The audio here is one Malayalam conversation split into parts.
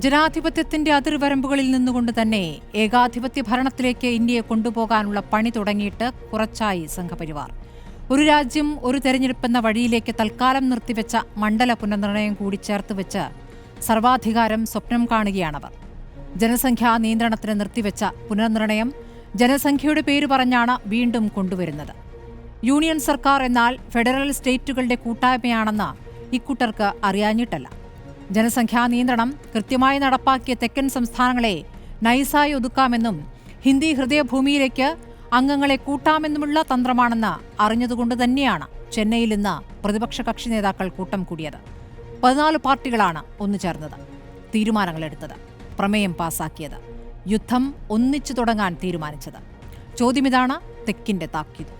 ജനാധിപത്യത്തിന്റെ അതിർവരമ്പുകളിൽ നിന്നുകൊണ്ട് തന്നെ ഏകാധിപത്യ ഭരണത്തിലേക്ക് ഇന്ത്യയെ കൊണ്ടുപോകാനുള്ള പണി തുടങ്ങിയിട്ട് കുറച്ചായി സംഘപരിവാർ. ഒരു രാജ്യം ഒരു തെരഞ്ഞെടുപ്പെന്ന വഴിയിലേക്ക് തൽക്കാലം നിർത്തിവെച്ച മണ്ഡല പുനർനിർണയം കൂടി ചേർത്തുവെച്ച് സർവാധികാരം സ്വപ്നം കാണുകയാണവർ. ജനസംഖ്യാ നിയന്ത്രണത്തിന് നിർത്തിവെച്ച പുനർനിർണയം ജനസംഖ്യയുടെ പേര് പറഞ്ഞാണ് വീണ്ടും കൊണ്ടുവരുന്നത്. യൂണിയൻ സർക്കാർ എന്നാൽ ഫെഡറൽ സ്റ്റേറ്റുകളുടെ കൂട്ടായ്മയാണെന്ന് ഇക്കൂട്ടർക്ക് അറിയാഞ്ഞിട്ടല്ല. ജനസംഖ്യാ നിയന്ത്രണം കൃത്യമായി നടപ്പാക്കിയ തെക്കൻ സംസ്ഥാനങ്ങളെ നൈസായി ഒതുക്കാമെന്നും ഹിന്ദി ഹൃദയഭൂമിയിലേക്ക് അംഗങ്ങളെ കൂട്ടാമെന്നുമുള്ള തന്ത്രമാണെന്ന് അറിഞ്ഞതുകൊണ്ട് തന്നെയാണ് ചെന്നൈയിൽ ഇന്ന് പ്രതിപക്ഷ കക്ഷി നേതാക്കൾ കൂട്ടം കൂടിയത്. 14 പാർട്ടികളാണ് ഒന്നുചേർന്നത്, തീരുമാനങ്ങളെടുത്തത്, പ്രമേയം പാസാക്കിയത്, യുദ്ധം ഒന്നിച്ചു തുടങ്ങാൻ തീരുമാനിച്ചത്. ചോദ്യമിതാണ്, തെക്കിന്റെ താക്കീത്.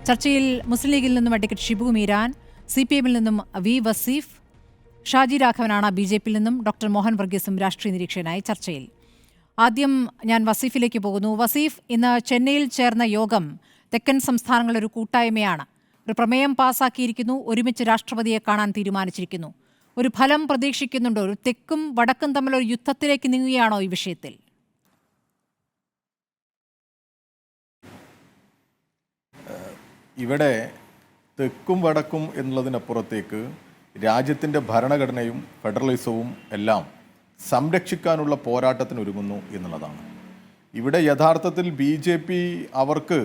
ചർച്ചയിൽ മുസ്ലിം ലീഗിൽ നിന്നും അഡ്വക്കേറ്റ് ഷിബു മീരാൻ, CPM-ൽ നിന്നും വി വസീഫ്, ഷാജി രാഘവനാണ് BJP-യിൽ നിന്നും, ഡോക്ടർ മോഹൻ വർഗീസും രാഷ്ട്രീയ നിരീക്ഷകനായി ചർച്ചയിൽ. ആദ്യം ഞാൻ വസീഫിലേക്ക് പോകുന്നു. വസീഫ്, ഇന്ന് ചെന്നൈയിൽ ചേർന്ന യോഗം തെക്കൻ സംസ്ഥാനങ്ങളുടെ ഒരു കൂട്ടായ്മയാണ്. ഒരു പ്രമേയം പാസാക്കിയിരിക്കുന്നു, ഒരുമിച്ച് രാഷ്ട്രപതിയെ കാണാൻ തീരുമാനിച്ചിരിക്കുന്നു. ഒരു ഫലം പ്രതീക്ഷിക്കുന്നുണ്ടോ? ഒരു തെക്കും വടക്കും തമ്മിലൊരു യുദ്ധത്തിലേക്ക് നീങ്ങുകയാണോ ഈ വിഷയത്തിൽ? ഇവിടെ തെക്കും വടക്കും എന്നുള്ളതിനപ്പുറത്തേക്ക് രാജ്യത്തിൻ്റെ ഭരണഘടനയും ഫെഡറലിസവും എല്ലാം സംരക്ഷിക്കാനുള്ള പോരാട്ടത്തിനൊരുങ്ങുന്നു എന്നുള്ളതാണ്. ഇവിടെ യഥാർത്ഥത്തിൽ BJP അവർക്ക്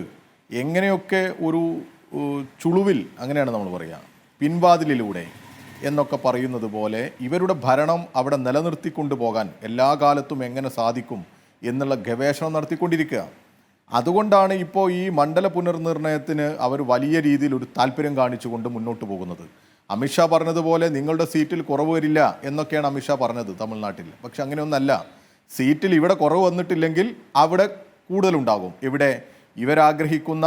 എങ്ങനെയൊക്കെ ഒരു ചുളുവിൽ, അങ്ങനെയാണ് നമ്മൾ പറയുക, പിൻവാതിലിലൂടെ എന്നൊക്കെ പറയുന്നത് പോലെ ഇവരുടെ ഭരണം അവിടെ നിലനിർത്തിക്കൊണ്ടു പോകാൻ എല്ലാ കാലത്തും എങ്ങനെ സാധിക്കും എന്നുള്ള ഗവേഷണം നടത്തിക്കൊണ്ടിരിക്കുക. അതുകൊണ്ടാണ് ഇപ്പോൾ ഈ മണ്ഡല പുനർനിർണയത്തിന് അവർ വലിയ രീതിയിൽ ഒരു താല്പര്യം കാണിച്ചുകൊണ്ട് മുന്നോട്ട് പോകുന്നത്. അമിത്ഷാ പറഞ്ഞതുപോലെ നിങ്ങളുടെ സീറ്റിൽ കുറവ് വരില്ല എന്നൊക്കെയാണ് അമിത്ഷാ പറഞ്ഞത് തമിഴ്നാട്ടിൽ. പക്ഷെ അങ്ങനെയൊന്നല്ല. സീറ്റിൽ ഇവിടെ കുറവ് വന്നിട്ടില്ലെങ്കിൽ അവിടെ കൂടുതലുണ്ടാകും. ഇവിടെ ഇവരാഗ്രഹിക്കുന്ന,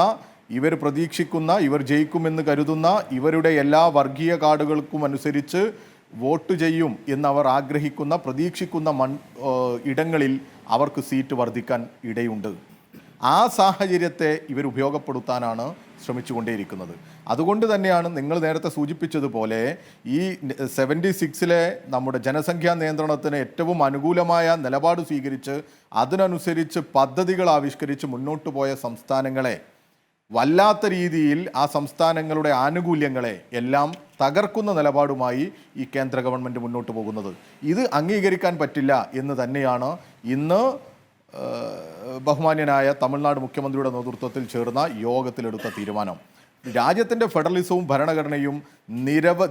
ഇവർ പ്രതീക്ഷിക്കുന്ന, ഇവർ ജയിക്കുമെന്ന് കരുതുന്ന ഇവരുടെ എല്ലാ വർഗീയ കാർഡുകൾക്കും അനുസരിച്ച് വോട്ട് ചെയ്യും എന്നവർ ആഗ്രഹിക്കുന്ന, പ്രതീക്ഷിക്കുന്ന ഇടങ്ങളിൽ അവർക്ക് സീറ്റ് വർദ്ധിക്കാൻ ഇടയുണ്ട്. ആ സാഹചര്യത്തെ ഇവർ ഉപയോഗപ്പെടുത്താനാണ് ശ്രമിച്ചുകൊണ്ടേയിരിക്കുന്നത്. അതുകൊണ്ട് തന്നെയാണ് നിങ്ങൾ നേരത്തെ സൂചിപ്പിച്ചതുപോലെ ഈ 76-ലെ നമ്മുടെ ജനസംഖ്യാ നിയന്ത്രണത്തിന് ഏറ്റവും അനുകൂലമായ നിലപാട് സ്വീകരിച്ച് അതിനനുസരിച്ച് പദ്ധതികൾ ആവിഷ്കരിച്ച് മുന്നോട്ട് പോയ സംസ്ഥാനങ്ങളെ വല്ലാത്ത രീതിയിൽ ആ സംസ്ഥാനങ്ങളുടെ ആനുകൂല്യങ്ങളെ എല്ലാം തകർക്കുന്ന നിലപാടുമായി ഈ കേന്ദ്ര ഗവൺമെൻറ് മുന്നോട്ട് പോകുന്നത്. ഇത് അംഗീകരിക്കാൻ പറ്റില്ല എന്ന് തന്നെയാണ് ഇന്ന് ബഹുമാന്യനായ തമിഴ്നാട് മുഖ്യമന്ത്രിയുടെ നേതൃത്വത്തിൽ ചേർന്ന യോഗത്തിലെടുത്ത തീരുമാനം. രാജ്യത്തിൻ്റെ ഫെഡറലിസവും ഭരണഘടനയും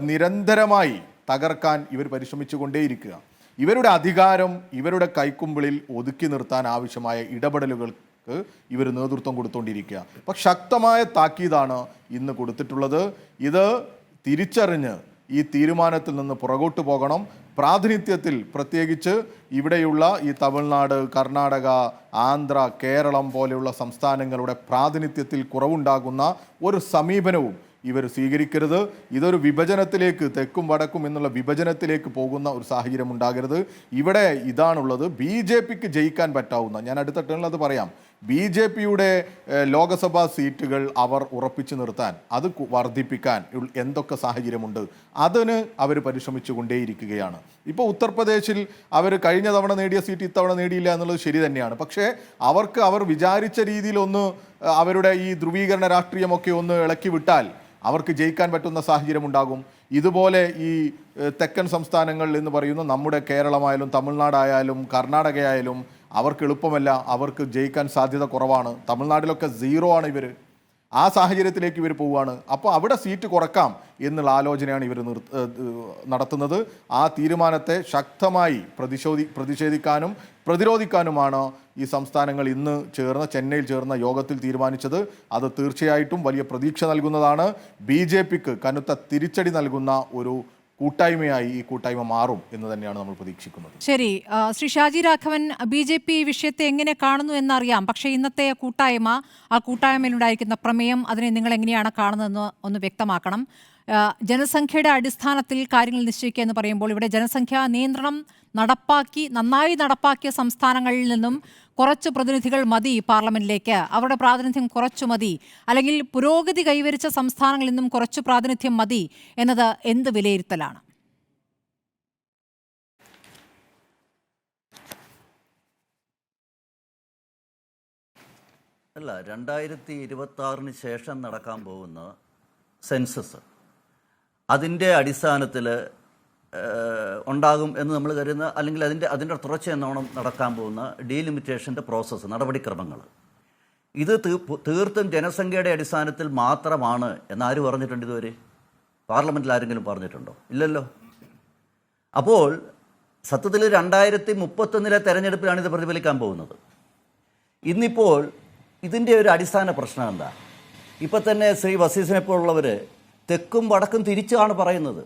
നിരന്തരമായി തകർക്കാൻ ഇവർ പരിശ്രമിച്ചുകൊണ്ടേയിരിക്കുക. ഇവരുടെ അധികാരം ഇവരുടെ കൈക്കുമ്പിളിൽ ഒതുക്കി നിർത്താൻ ആവശ്യമായ ഇടപെടലുകൾക്ക് ഇവർ നേതൃത്വം കൊടുത്തുകൊണ്ടിരിക്കുക. അപ്പം ശക്തമായ താക്കീതാണ് ഇന്ന് കൊടുത്തിട്ടുള്ളത്. ഇത് തിരിച്ചറിഞ്ഞ് ഈ തീരുമാനത്തിൽ നിന്ന് പുറകോട്ട് പോകണം. പ്രാതിനിധ്യത്തിൽ പ്രത്യേകിച്ച് ഇവിടെയുള്ള ഈ തമിഴ്നാട്, കർണാടക, ആന്ധ്ര, കേരളം പോലെയുള്ള സംസ്ഥാനങ്ങളുടെ പ്രാതിനിധ്യത്തിൽ കുറവുണ്ടാകുന്ന ഒരു സമീപനവും ഇവർ സ്വീകരിക്കരുത്. ഇതൊരു വിഭജനത്തിലേക്ക്, തെക്കും വടക്കും എന്നുള്ള വിഭജനത്തിലേക്ക് പോകുന്ന ഒരു സാഹചര്യം ഉണ്ടാകരുത്. ഇവിടെ ഇതാണുള്ളത്. BJPക്ക് ജയിക്കാൻ പറ്റാവുന്ന, ഞാൻ അടുത്ത ടേണിൽ അത് പറയാം, BJPയുടെ ലോകസഭാ സീറ്റുകൾ അവർ ഉറപ്പിച്ചു നിർത്താൻ, അത് വർദ്ധിപ്പിക്കാൻ എന്തൊക്കെ സാഹചര്യമുണ്ട് അതിന് അവർ പരിശ്രമിച്ചു കൊണ്ടേയിരിക്കുകയാണ്. ഇപ്പോൾ ഉത്തർപ്രദേശിൽ അവർ കഴിഞ്ഞ തവണ നേടിയ സീറ്റ് ഇത്തവണ നേടിയില്ല എന്നുള്ളത് ശരി തന്നെയാണ്. പക്ഷേ അവർക്ക് അവർ വിചാരിച്ച രീതിയിലൊന്ന് അവരുടെ ഈ ധ്രുവീകരണ രാഷ്ട്രീയമൊക്കെ ഒന്ന് ഇളക്കി വിട്ടാൽ അവർക്ക് ജയിക്കാൻ പറ്റുന്ന സാഹചര്യം ഉണ്ടാകും. ഇതുപോലെ ഈ തെക്കൻ സംസ്ഥാനങ്ങൾ എന്ന് പറയുന്ന നമ്മുടെ കേരളമായാലും തമിഴ്നാടായാലും കർണാടകയായാലും അവർക്ക് എളുപ്പമല്ല, അവർക്ക് ജയിക്കാൻ സാധ്യത കുറവാണ്. തമിഴ്നാട്ടിലൊക്കെ 0 ആണ് ഇവർ. ആ സാഹചര്യത്തിലേക്ക് ഇവർ പോവുകയാണ്. അപ്പോൾ അവിടെ സീറ്റ് കുറക്കാം എന്നുള്ള ആലോചനയാണ് ഇവർ നടത്തുന്നത്. ആ തീരുമാനത്തെ ശക്തമായി പ്രതിഷേധിക്കാനും പ്രതിരോധിക്കാനുമാണ് ഈ സംസ്ഥാനങ്ങൾ ഇന്ന് ചെന്നൈയിൽ ചേർന്ന യോഗത്തിൽ തീരുമാനിച്ചത്. അത് തീർച്ചയായിട്ടും വലിയ പ്രതീക്ഷ നൽകുന്നതാണ്. BJPക്ക് കനത്ത തിരിച്ചടി നൽകുന്ന ഒരു കൂട്ടായ്മയായി ഈ കൂട്ടായ്മ മാറും എന്ന് തന്നെയാണ് നമ്മൾ പ്രതീക്ഷിക്കുന്നത്. ശരി, ശ്രീ ഷാജി രാഘവൻ, BJP ഈ വിഷയത്തെ എങ്ങനെ കാണുന്നു എന്നറിയാം. പക്ഷേ ഇന്നത്തെ കൂട്ടായ്മ, ആ കൂട്ടായ്മയിലുണ്ടായിരിക്കുന്ന പ്രമേയം, അതിനെ നിങ്ങൾ എങ്ങനെയാണ് കാണുന്നതെന്ന് ഒന്ന് വ്യക്തമാക്കണം. ജനസംഖ്യയുടെ അടിസ്ഥാനത്തിൽ കാര്യങ്ങൾ നിശ്ചയിക്കുക എന്ന് പറയുമ്പോൾ ഇവിടെ ജനസംഖ്യാ നിയന്ത്രണം നന്നായി നടപ്പാക്കിയ സംസ്ഥാനങ്ങളിൽ നിന്നും കുറച്ച് പ്രതിനിധികൾ മതി പാർലമെന്റിലേക്ക്, അവരുടെ പ്രാതിനിധ്യം കുറച്ചു മതി, അല്ലെങ്കിൽ പുരോഗതി കൈവരിച്ച സംസ്ഥാനങ്ങളിൽ നിന്നും കുറച്ച് പ്രാതിനിധ്യം മതി എന്നത് എന്ത് വിലയിരുത്തലാണ്? അല്ല, 2026 ശേഷം നടക്കാൻ പോകുന്ന സെൻസസ് അതിൻ്റെ അടിസ്ഥാനത്തിൽ ഉണ്ടാകും എന്ന് നമ്മൾ കരുതുന്ന, അല്ലെങ്കിൽ അതിൻ്റെ തുടർച്ച എന്നോണം നടക്കാൻ പോകുന്ന ഡീലിമിറ്റേഷൻ്റെ പ്രോസസ്സ്, നടപടിക്രമങ്ങൾ, ഇത് തീർത്തും ജനസംഖ്യയുടെ അടിസ്ഥാനത്തിൽ മാത്രമാണ് എന്നാര് പറഞ്ഞിട്ടുണ്ട് ഇതുവരെ? പാർലമെൻറ്റിൽ ആരെങ്കിലും പറഞ്ഞിട്ടുണ്ടോ? ഇല്ലല്ലോ. അപ്പോൾ സത്യത്തിൽ 2031 തെരഞ്ഞെടുപ്പിലാണ് ഇത് പ്രതിഫലിക്കാൻ പോകുന്നത്. ഇന്നിപ്പോൾ ഇതിൻ്റെ ഒരു അടിസ്ഥാന പ്രശ്നം എന്താ? ഇപ്പം തന്നെ ശ്രീ വസീസിനെ പോലുള്ളവർ തെക്കും വടക്കും തിരിച്ചാണ് പറയുന്നത്.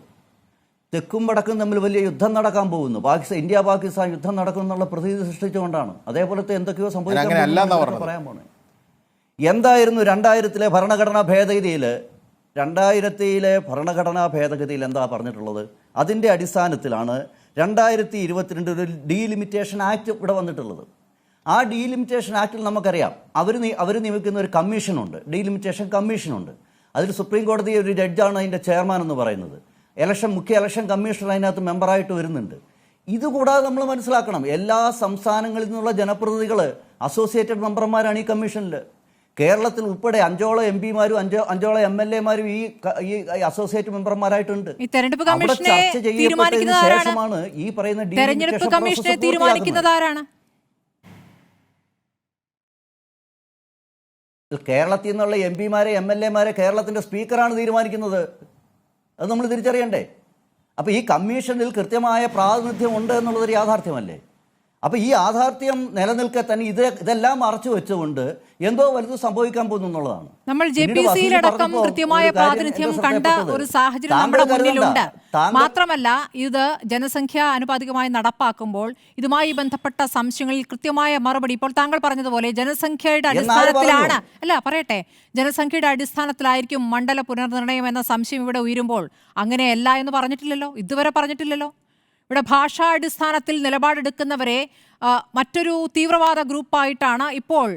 തെക്കും വടക്കും തമ്മിൽ വലിയ യുദ്ധം നടക്കാൻ പോകുന്നു, ഇന്ത്യ പാകിസ്ഥാൻ യുദ്ധം നടക്കും എന്നുള്ള പ്രതീതി സൃഷ്ടിച്ചുകൊണ്ടാണ്. അതേപോലത്തെ എന്തൊക്കെയോ സംഭവിക്കാൻ പറയാൻ പോണേ. എന്തായിരുന്നു 2000 ഭരണഘടനാ ഭേദഗതിയിൽ 2000 ഭരണഘടനാ ഭേദഗതിയിൽ എന്താ പറഞ്ഞിട്ടുള്ളത്? അതിൻ്റെ അടിസ്ഥാനത്തിലാണ് 2022 ഒരു ഡീലിമിറ്റേഷൻ ആക്ട് ഇവിടെ വന്നിട്ടുള്ളത്. ആ ഡീലിമിറ്റേഷൻ ആക്ടിൽ നമുക്കറിയാം അവർ നിയമിക്കുന്ന ഒരു കമ്മീഷനുണ്ട്, ഡീലിമിറ്റേഷൻ കമ്മീഷനുണ്ട്. അതിൽ സുപ്രീം കോടതി ഒരു ജഡ്ജാണ് അതിൻ്റെ ചെയർമാൻ എന്ന് പറയുന്നത്. മുഖ്യ ഇലക്ഷൻ കമ്മീഷണർ അതിനകത്ത് മെമ്പറായിട്ട് വരുന്നുണ്ട്. ഇതുകൂടാതെ നമ്മൾ മനസ്സിലാക്കണം, എല്ലാ സംസ്ഥാനങ്ങളിൽ നിന്നുള്ള ജനപ്രതിനിധികൾ അസോസിയേറ്റഡ് മെമ്പർമാരാണ് ഈ കമ്മീഷനിൽ. കേരളത്തിൽ ഉൾപ്പെടെ 5ഓളം MP-മാരും 5ഓളം MLA-മാരും ഈ അസോസിയേറ്റ് മെമ്പർമാരായിട്ടുണ്ട്. ചർച്ച ചെയ്യപ്പെട്ടതിന് ശേഷമാണ് ഈ പറയുന്ന തെരഞ്ഞെടുപ്പ് കമ്മീഷനെ തീരുമാനിക്കുന്നതാരാണ്? കേരളത്തിൽ നിന്നുള്ള MP-മാരെ MLA-മാരെ കേരളത്തിൻ്റെ സ്പീക്കറാണ് തീരുമാനിക്കുന്നത്. അത് നമ്മൾ തിരിച്ചറിയണ്ടേ? അപ്പോൾ ഈ കമ്മീഷനിൽ കൃത്യമായ പ്രാതിനിധ്യം ഉണ്ട് എന്നുള്ളതൊരു യാഥാർത്ഥ്യമല്ലേ? അപ്പോൾ ഈ യാഥാർത്ഥ്യം നിലനിൽക്കെ തന്നെ ഇതെല്ലാം മറച്ചു വെച്ചുകൊണ്ട് എന്തോ വലുത് സംഭവിക്കാൻ പോകുന്നു എന്നുള്ളതാണ്. നമ്മൾ JPC-യിലടക്കം കൃത്യമായ പ്രാതിനിധ്യം കണ്ട ഒരു സാഹചര്യം നമ്മുടെ മുന്നിലുണ്ട്. മാത്രമല്ല, ഇത് ജനസംഖ്യ അനുപാതികമായി നടപ്പാക്കുമ്പോൾ ഇതുമായി ബന്ധപ്പെട്ട സംശയങ്ങളിൽ കൃത്യമായ മറുപടി ഇപ്പോൾ താങ്കൾ പറഞ്ഞതുപോലെ ജനസംഖ്യയുടെ അടിസ്ഥാനത്തിലാണ്, പറയട്ടെ, ജനസംഖ്യയുടെ അടിസ്ഥാനത്തിലായിരിക്കും മണ്ഡല പുനർനിർണയം എന്ന സംശയം ഇവിടെ ഉയരുമ്പോൾ അങ്ങനെയല്ല എന്ന് പറഞ്ഞിട്ടില്ലല്ലോ, ഇതുവരെ പറഞ്ഞിട്ടില്ലല്ലോ. ഇവിടെ ഭാഷാ അടിസ്ഥാനത്തിൽ നിലപാടെടുക്കുന്നവരെ മറ്റൊരു തീവ്രവാദ ഗ്രൂപ്പായിട്ടാണ് ഇപ്പോൾ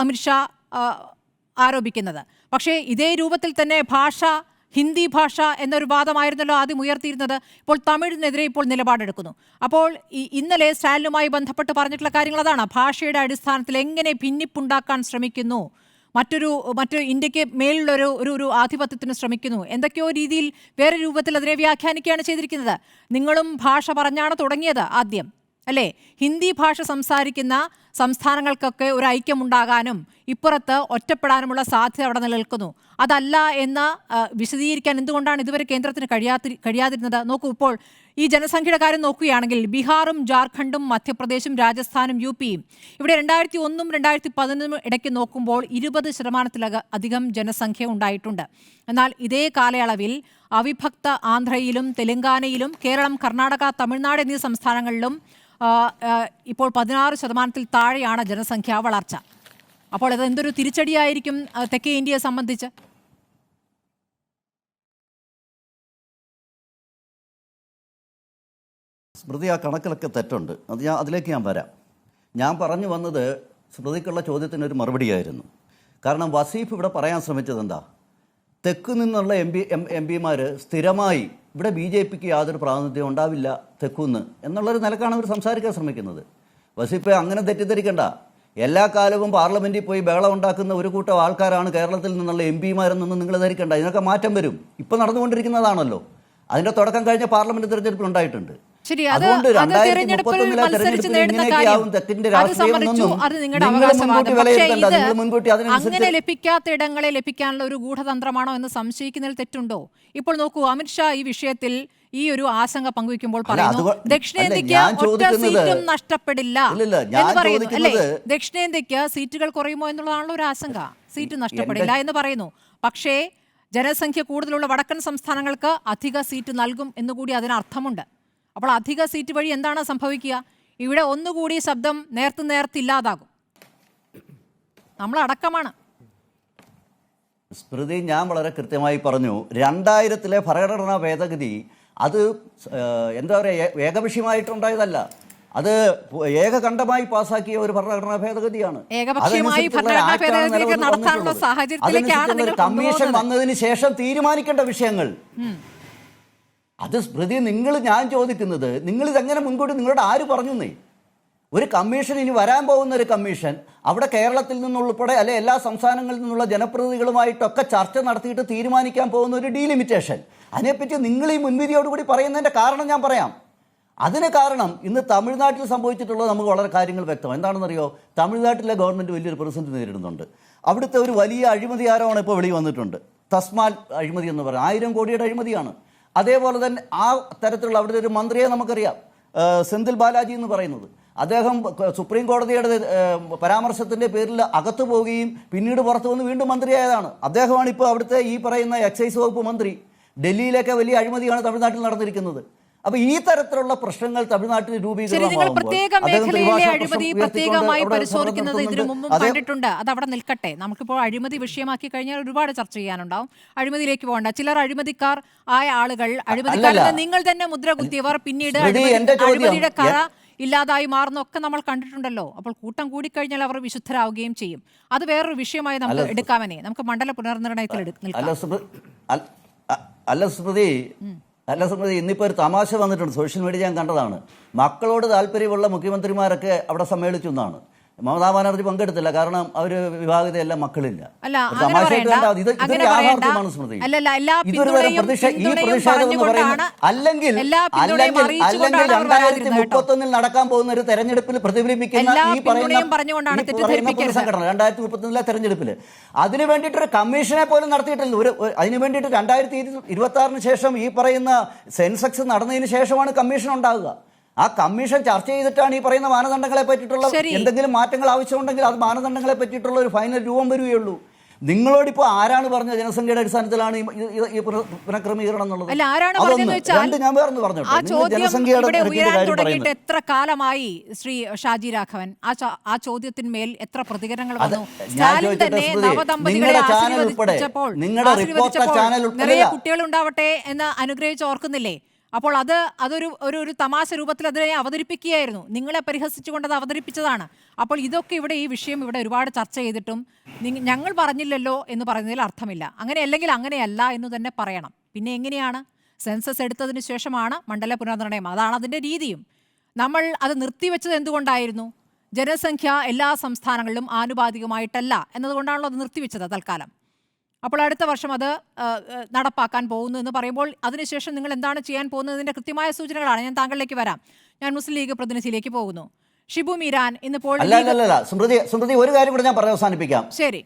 അമിത്ഷാ ആരോപിക്കുന്നത്. പക്ഷേ ഇതേ രൂപത്തിൽ തന്നെ ഹിന്ദി ഭാഷ എന്നൊരു വാദമായിരുന്നല്ലോ ആദ്യം ഉയർത്തിയിരുന്നത്. ഇപ്പോൾ തമിഴിനെതിരെ ഇപ്പോൾ നിലപാടെടുക്കുന്നു. അപ്പോൾ ഇന്നലെ സ്റ്റാലിനുമായി ബന്ധപ്പെട്ട് പറഞ്ഞിട്ടുള്ള കാര്യങ്ങൾ അതാണ്. ഭാഷയുടെ അടിസ്ഥാനത്തിൽ എങ്ങനെ ഭിന്നിപ്പുണ്ടാക്കാൻ ശ്രമിക്കുന്നു, മറ്റൊരു ഇന്ത്യക്ക് മേലുള്ള ഒരു ആധിപത്യത്തിന് ശ്രമിക്കുന്നു, എന്തൊക്കെയോ രീതിയിൽ വേറെ രൂപത്തിൽ അതിനെ വ്യാഖ്യാനിക്കുകയാണ് ചെയ്തിരിക്കുന്നത്. നിങ്ങളും ഭാഷ പറഞ്ഞാണ് തുടങ്ങിയത് ആദ്യം, അല്ലേ? ഹിന്ദി ഭാഷ സംസാരിക്കുന്ന സംസ്ഥാനങ്ങൾക്കൊക്കെ ഒരു ഐക്യമുണ്ടാകാനും ഇപ്പുറത്ത് ഒറ്റപ്പെടാനുമുള്ള സാധ്യത അവിടെ നിലനിൽക്കുന്നു. അതല്ല എന്ന് വിശദീകരിക്കാൻ എന്തുകൊണ്ടാണ് ഇതുവരെ കേന്ദ്രത്തിന് കഴിയാതിരുന്നത്? നോക്കൂ, ഇപ്പോൾ ഈ ജനസംഖ്യയുടെ കാര്യം നോക്കുകയാണെങ്കിൽ ബീഹാറും ജാർഖണ്ഡും മധ്യപ്രദേശും രാജസ്ഥാനും UP-യും ഇവിടെ 2001 2011 ഇടയ്ക്ക് നോക്കുമ്പോൾ 20% ജനസംഖ്യ ഉണ്ടായിട്ടുണ്ട്. എന്നാൽ ഇതേ കാലയളവിൽ അവിഭക്ത ആന്ധ്രയിലും തെലങ്കാനയിലും കേരളം, കർണാടക, തമിഴ്നാട് എന്നീ സംസ്ഥാനങ്ങളിലും ഇപ്പോൾ 16% താഴെയാണ് ജനസംഖ്യാ വളർച്ച. അപ്പോൾ അത് എന്തൊരു തിരിച്ചടിയായിരിക്കും തെക്കേ ഇന്ത്യയെ സംബന്ധിച്ച്? സ്മൃതി, ആ കണക്കിലൊക്കെ തെറ്റുണ്ട്. അതിലേക്ക് ഞാൻ വരാം. ഞാൻ പറഞ്ഞു വന്നത് സ്മൃതിക്കുള്ള ചോദ്യത്തിനൊരു മറുപടിയായിരുന്നു. കാരണം വസീഫ് ഇവിടെ പറയാൻ ശ്രമിച്ചത് എന്താ? തെക്ക് നിന്നുള്ള MP-മാർ സ്ഥിരമായി ഇവിടെ BJPക്ക് യാതൊരു പ്രാതിനിധ്യം ഉണ്ടാവില്ല തെക്കുന്ന് എന്നുള്ളൊരു നിലക്കാണ് അവർ സംസാരിക്കാൻ ശ്രമിക്കുന്നത്. വസീഫ് അങ്ങനെ തെറ്റിദ്ധരിക്കണ്ട. എല്ലാ കാലവും പാർലമെൻറ്റിൽ പോയി ബഹളം ഉണ്ടാക്കുന്ന ഒരു കൂട്ടം ആൾക്കാരാണ് കേരളത്തിൽ നിന്നുള്ള MP-മാരെന്നൊന്നും നിങ്ങൾ ധരിക്കണ്ട. ഇതിനൊക്കെ മാറ്റം വരും. ഇപ്പം നടന്നുകൊണ്ടിരിക്കുന്നതാണല്ലോ. അതിൻ്റെ തുടക്കം കഴിഞ്ഞ പാർലമെന്റ് തെരഞ്ഞെടുപ്പിൽ ഉണ്ടായിട്ടുണ്ട്. അതുകൊണ്ട് 2031 അങ്ങനെ ലഭിക്കാത്ത ഇടങ്ങളെ ലഭിക്കാനുള്ള ഒരു ഗൂഢതന്ത്രമാണോ എന്ന് സംശയിക്കുന്നതിൽ തെറ്റുണ്ടോ? ഇപ്പോൾ നോക്കൂ, അമിത്ഷാ ഈ വിഷയത്തിൽ ഈ ഒരു ആശങ്ക പങ്കുവെക്കുമ്പോൾ പറയുന്നു ദക്ഷിണേന്ത്യക്ക് ഒറ്റ സീറ്റും നഷ്ടപ്പെടില്ല എന്ന് പറയുന്നു, അല്ലേ? ദക്ഷിണേന്ത്യക്ക് സീറ്റുകൾ കുറയുമോ എന്നുള്ളതാണല്ലോ ഒരു ആശങ്ക. സീറ്റ് നഷ്ടപ്പെടില്ല എന്ന് പറയുന്നു. പക്ഷേ ജനസംഖ്യ കൂടുതലുള്ള വടക്കൻ സംസ്ഥാനങ്ങൾക്ക് അധിക സീറ്റ് നൽകും എന്നുകൂടി അതിനർത്ഥമുണ്ട്. അപ്പോൾ അധിക സീറ്റ് വഴി എന്താണ് സംഭവിക്കുക? ഇവിടെ ഒന്നുകൂടി ശബ്ദം നേർത്തില്ലാതാകും. നമ്മളടക്കമാണ്. സ്മൃതി, ഞാൻ വളരെ കൃത്യമായി പറഞ്ഞു. 2000 ഭരണഘടനാ ഭേദഗതി അത് എന്താ പറയുക, ഏകപക്ഷീയമായിട്ടുണ്ടായതല്ല. അത് ഏകകണ്ഠമായി പാസാക്കിയ ഒരു ഭരണഘടനാ ഭേദഗതിയാണ്. കമ്മീഷൻ വന്നതിന് ശേഷം തീരുമാനിക്കേണ്ട വിഷയങ്ങൾ അത് സ്മൃതി, ഞാൻ ചോദിക്കുന്നത്, നിങ്ങൾ ഇതെങ്ങനെ മുൻകൂട്ടി നിങ്ങളുടെ ആര് പറഞ്ഞേ? ഒരു കമ്മീഷൻ, ഇനി വരാൻ പോകുന്ന ഒരു കമ്മീഷൻ, അവിടെ കേരളത്തിൽ നിന്നുൾപ്പെടെ അല്ലെ എല്ലാ സംസ്ഥാനങ്ങളിൽ നിന്നുള്ള ജനപ്രതിനിധികളുമായിട്ടൊക്കെ ചർച്ച നടത്തിയിട്ട് തീരുമാനിക്കാൻ പോകുന്ന ഒരു ഡീലിമിറ്റേഷൻ, അതിനെപ്പറ്റി നിങ്ങൾ ഈ മുൻവിധിയോടുകൂടി പറയുന്നതിൻ്റെ കാരണം ഞാൻ പറയാം. അതിന് കാരണം ഇന്ന് തമിഴ്നാട്ടിൽ സംഭവിച്ചിട്ടുള്ളത് നമുക്ക് വളരെ കാര്യങ്ങൾ വ്യക്തമാണ്. എന്താണെന്നറിയോ? തമിഴ്നാട്ടിലെ ഗവൺമെൻറ് വലിയൊരു പ്രതിസന്ധി നേരിടുന്നുണ്ട്. അവിടുത്തെ ഒരു വലിയ അഴിമതി ആരോപണം ഇപ്പോൾ വെളി വന്നിട്ടുണ്ട്. തസ്മാൽ അഴിമതി എന്ന് പറയുന്നത് 1000 കോടിയുടെ അഴിമതിയാണ്. അതേപോലെ തന്നെ ആ തരത്തിലുള്ള അവിടുത്തെ ഒരു മന്ത്രിയെ നമുക്കറിയാം, സെന്തിൽ ബാലാജി എന്ന് പറയുന്നത്. അദ്ദേഹം സുപ്രീം കോടതിയുടെ പരാമർശത്തിൻ്റെ പേരിൽ അകത്തു പോവുകയും പിന്നീട് പുറത്തു വന്ന് വീണ്ടും മന്ത്രിയായതാണ്. അദ്ദേഹമാണ് ഇപ്പോൾ അവിടുത്തെ ഈ പറയുന്ന എക്സൈസ് വകുപ്പ് മന്ത്രി. ഡൽഹിയിലൊക്കെ വലിയ അഴിമതിയാണ് തമിഴ്നാട്ടിൽ നടന്നിരിക്കുന്നത്. അപ്പൊ ഈ തരത്തിലുള്ള പ്രശ്നങ്ങൾ തമിഴ്നാട്ടിൽ പ്രത്യേകമായി പരിശോധിക്കുന്നത് ഇതിനു മുമ്പും കണ്ടിട്ടുണ്ട്. അത് അവിടെ നിൽക്കട്ടെ. നമുക്കിപ്പോൾ അഴിമതി വിഷയമാക്കി കഴിഞ്ഞാൽ ഒരുപാട് ചർച്ച ചെയ്യാനുണ്ടാവും. അഴിമതിയിലേക്ക് പോകണ്ട. ചിലർ അഴിമതിക്കാർ ആയ ആളുകൾ, അഴിമതിക്കാരെന്ന് നിങ്ങൾ തന്നെ മുദ്ര കുത്തിയവർ പിന്നീട് അഴിമതിയുടെ കറ ഇല്ലാതായി മാറുന്നൊക്കെ നമ്മൾ കണ്ടിട്ടുണ്ടല്ലോ. അപ്പോൾ കൂട്ടം കൂടിക്കഴിഞ്ഞാൽ അവർ വിശുദ്ധരാവുകയും ചെയ്യും. അത് വേറൊരു വിഷയമായി നമുക്ക് എടുക്കാമെന്നേ. നമുക്ക് മണ്ഡല പുനർനിർണയത്തിൽ അല്ല സ്മൃതി, ഇന്നിപ്പോൾ ഒരു തമാശ വന്നിട്ടുണ്ട്, സോഷ്യൽ മീഡിയ ഞാൻ കണ്ടതാണ്. മക്കളോട് താല്പര്യമുള്ള മുഖ്യമന്ത്രിമാരൊക്കെ അവിടെ സമ്മേളിച്ചു എന്നാണ്. മമതാ ബാനർജി പങ്കെടുത്തില്ല, കാരണം അവർ വിഭാഗതയെല്ലാം മക്കളില്ല. തമാശയായിട്ട് കണ്ടാൽ ഇതൊരു യാഥാർത്ഥ്യമാണ് സ്മൃതി. ഇതൊരു തരം ഈ പ്രതിഷേധം എന്ന് പറയുന്നത് അല്ലെങ്കിൽ 2031 നടക്കാൻ പോകുന്ന ഒരു തെരഞ്ഞെടുപ്പിൽ പ്രതിഫലിപ്പിക്കുന്ന ഈ പറയുന്ന സംഘടന 2031 തെരഞ്ഞെടുപ്പിൽ അതിന് വേണ്ടിയിട്ടൊരു കമ്മീഷനെ പോലും നടത്തിയിട്ടില്ല. അതിന് വേണ്ടിയിട്ട് 2026 ശേഷം ഈ പറയുന്ന സെൻസെക്സ് നടന്നതിന് ശേഷമാണ് കമ്മീഷൻ ഉണ്ടാകുക. ആ കമ്മീഷൻ ചർച്ച ചെയ്തിട്ടാണ് ഈ പറയുന്ന മാനദണ്ഡങ്ങളെ പറ്റിയിട്ടുള്ള എന്തെങ്കിലും മാറ്റങ്ങൾ ആവശ്യമുണ്ടെങ്കിൽ അത് മാനദണ്ഡങ്ങളെ പറ്റിയിട്ടുള്ള ഒരു ഫൈനൽ രൂപം വരികയുള്ളൂ. നിങ്ങളോടിപ്പോൾ ആരാണ് പറഞ്ഞത് ജനസംഖ്യയുടെ അടിസ്ഥാനത്തിലാണ് ഈ പുനഃക്രമീകരണം എന്നുള്ളത്? ഞാൻ വേറൊന്ന് പറഞ്ഞോട്ടെ, ജനസംഖ്യയുടെ എത്ര കാലമായി ശ്രീ ഷാജി രാഘവൻ ആ ചോദ്യത്തിന്മേൽ എത്ര പ്രതികരണങ്ങൾ വന്നു? നിറയെ കുട്ടികൾ ഉണ്ടാവട്ടെ എന്ന് അനുഗ്രഹിച്ച് ഓർക്കുന്നില്ലേ? അപ്പോൾ അതൊരു തമാശ രൂപത്തിൽ അതിനെ അവതരിപ്പിക്കുകയായിരുന്നു. നിങ്ങളെ പരിഹസിച്ചുകൊണ്ട് അത് അവതരിപ്പിച്ചതാണ്. അപ്പോൾ ഇതൊക്കെ ഇവിടെ ഈ വിഷയം ഇവിടെ ഒരുപാട് ചർച്ച ചെയ്തിട്ടും ഞങ്ങൾ പറഞ്ഞില്ലല്ലോ എന്ന് പറയുന്നതിൽ അർത്ഥമില്ല. അങ്ങനെ അല്ലെങ്കിൽ അങ്ങനെയല്ല എന്ന് തന്നെ പറയണം. പിന്നെ എങ്ങനെയാണ്? സെൻസസ് എടുത്തതിന് ശേഷമാണ് മണ്ഡല പുനർനിർണയം. അതാണ് അതിൻ്റെ രീതിയും. നമ്മൾ അത് നിർത്തിവെച്ചത് എന്തുകൊണ്ടായിരുന്നു? ജനസംഖ്യ എല്ലാ സംസ്ഥാനങ്ങളിലും ആനുപാതികമായിട്ടല്ല എന്നതുകൊണ്ടാണല്ലോ അത് നിർത്തിവെച്ചത് തൽക്കാലം. അപ്പോൾ അടുത്ത വർഷം അത് നടപ്പാക്കാൻ പോകുന്നു എന്ന് പറയുമ്പോൾ അതിനുശേഷം നിങ്ങൾ എന്താണ് ചെയ്യാൻ പോകുന്നതിൻ്റെ കൃത്യമായ സൂചനകളാണ്. ഞാൻ താങ്കളിലേക്ക് വരാം. ഞാൻ മുസ്ലിം ലീഗ് പ്രതിനിധിയിലേക്ക് പോകുന്നു. ഷിബു മീരാൻ ഇന്നിപ്പോൾ സ്മൃതി ഒരു കാര്യം കൂടെ ഞാൻ പറഞ്ഞ് അവസാനിപ്പിക്കാം. ശരി,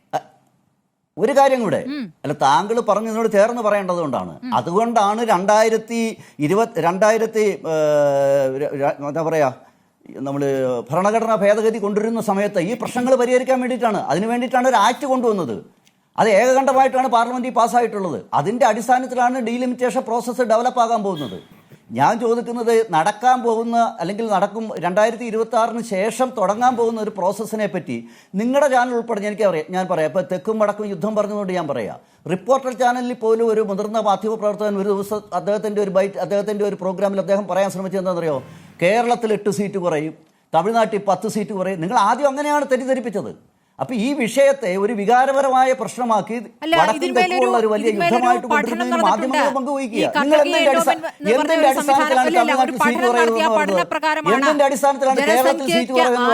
ഒരു കാര്യം കൂടെ. അല്ല, താങ്കൾ പറഞ്ഞതിനോട് ചേർന്ന് പറയേണ്ടത് കൊണ്ടാണ്. അതുകൊണ്ടാണ് 2020 എന്താ പറയാ, നമ്മൾ ഭരണഘടനാ ഭേദഗതി കൊണ്ടുവരുന്ന സമയത്ത് ഈ പ്രശ്നങ്ങൾ പരിഹരിക്കാൻ വേണ്ടിയിട്ടാണ്, അതിനു വേണ്ടിയിട്ടാണ് ഒരു ആക്ട് കൊണ്ടുവന്നത്. അത് ഏകകണ്ഠമായിട്ടാണ് പാർലമെന്റിൽ പാസ്സായിട്ടുള്ളത്. അതിൻ്റെ അടിസ്ഥാനത്തിലാണ് ഡീലിമിറ്റേഷൻ പ്രോസസ്സ് ഡെവലപ്പ് ആകാൻ പോകുന്നത്. ഞാൻ ചോദിക്കുന്നത്, നടക്കാൻ പോകുന്ന അല്ലെങ്കിൽ നടക്കും 2026 ശേഷം തുടങ്ങാൻ പോകുന്ന ഒരു പ്രോസസ്സിനെ പറ്റി നിങ്ങളുടെ ചാനൽ ഉൾപ്പെടെ ഞാൻ പറയാം. ഇപ്പോൾ തെക്കും വടക്കും യുദ്ധം പറഞ്ഞുകൊണ്ട് ഞാൻ പറയാം. റിപ്പോർട്ടർ ചാനലിൽ പോലും ഒരു മുതിർന്ന മാധ്യമപ്രവർത്തകൻ ഒരു ദിവസം അദ്ദേഹത്തിൻ്റെ ഒരു പ്രോഗ്രാമിൽ അദ്ദേഹം പറയാൻ ശ്രമിച്ചത് എന്താണെന്നറിയോ? കേരളത്തിൽ 8 സീറ്റ് കുറയും, തമിഴ്നാട്ടിൽ 10 സീറ്റ് കുറയും. നിങ്ങൾ ആദ്യം അങ്ങനെയാണ് തെറ്റിദ്ധരിപ്പിച്ചത്. അപ്പൊ ഈ വിഷയത്തെ ഒരു വികാരപരമായ പ്രശ്നമാക്കി വടക്കും തെക്കുമുള്ള ഒരു വലിയ യുദ്ധമായിട്ട് കൊണ്ടുവരുന്നതിന് മാധ്യമങ്ങൾ പങ്കുവയ്ക്കുക. നിങ്ങൾ എന്തിന്റെ അടിസ്ഥാനത്തിലാണ് തമിഴ്നാട്ടിൽ സീറ്റ് കുറയുന്നത്? എന്തിന്റെ അടിസ്ഥാനത്തിലാണ് കേരളത്തിൽ സീറ്റ് കുറയുന്നത്?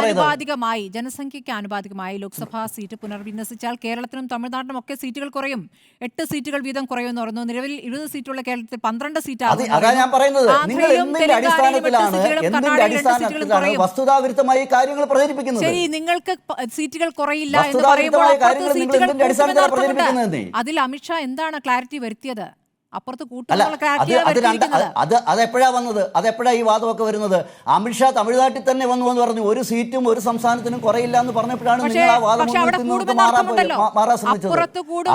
ജനസംഖ്യയ്ക്ക് ആനുപാതികമായി ലോക്സഭാ സീറ്റ് പുനർവിന്യസിച്ചാൽ കേരളത്തിനും തമിഴ്നാട്ടിനും ഒക്കെ സീറ്റുകൾ കുറയും. 8 സീറ്റുകൾ വീതം കുറയുമെന്ന് പറയുന്നു. നിലവിൽ 20 സീറ്റുള്ള കേരളത്തിൽ 12 സീറ്റാണ്. അതാ ഞാൻ പറയുന്നത്. നിങ്ങൾ എന്തിന്റെ അടിസ്ഥാനത്തിലാണ് വസ്തുതാവിരുദ്ധമായി കാര്യങ്ങൾ പ്രചരിപ്പിക്കുന്നത്? ശരി, നിങ്ങൾക്ക് സീറ്റുകൾ എന്ന് പറയുമ്പോൾ അതിൽ അമിത്ഷാ എന്താണ് ക്ലാരിറ്റി വരുത്തിയത്? അപ്പുറത്ത് അതെപ്പോഴാ വന്നത്? അതെപ്പോഴാ ഈ വാദമൊക്കെ വരുന്നത്? അമിത്ഷാ തമിഴ്നാട്ടിൽ തന്നെ വന്നു എന്ന് പറഞ്ഞു ഒരു സീറ്റും ഒരു സംസ്ഥാനത്തിനും കുറയില്ല എന്ന് പറഞ്ഞപ്പോഴാണ് നിങ്ങൾ ആ വാദം മാറാൻ ശ്രമിച്ചത്.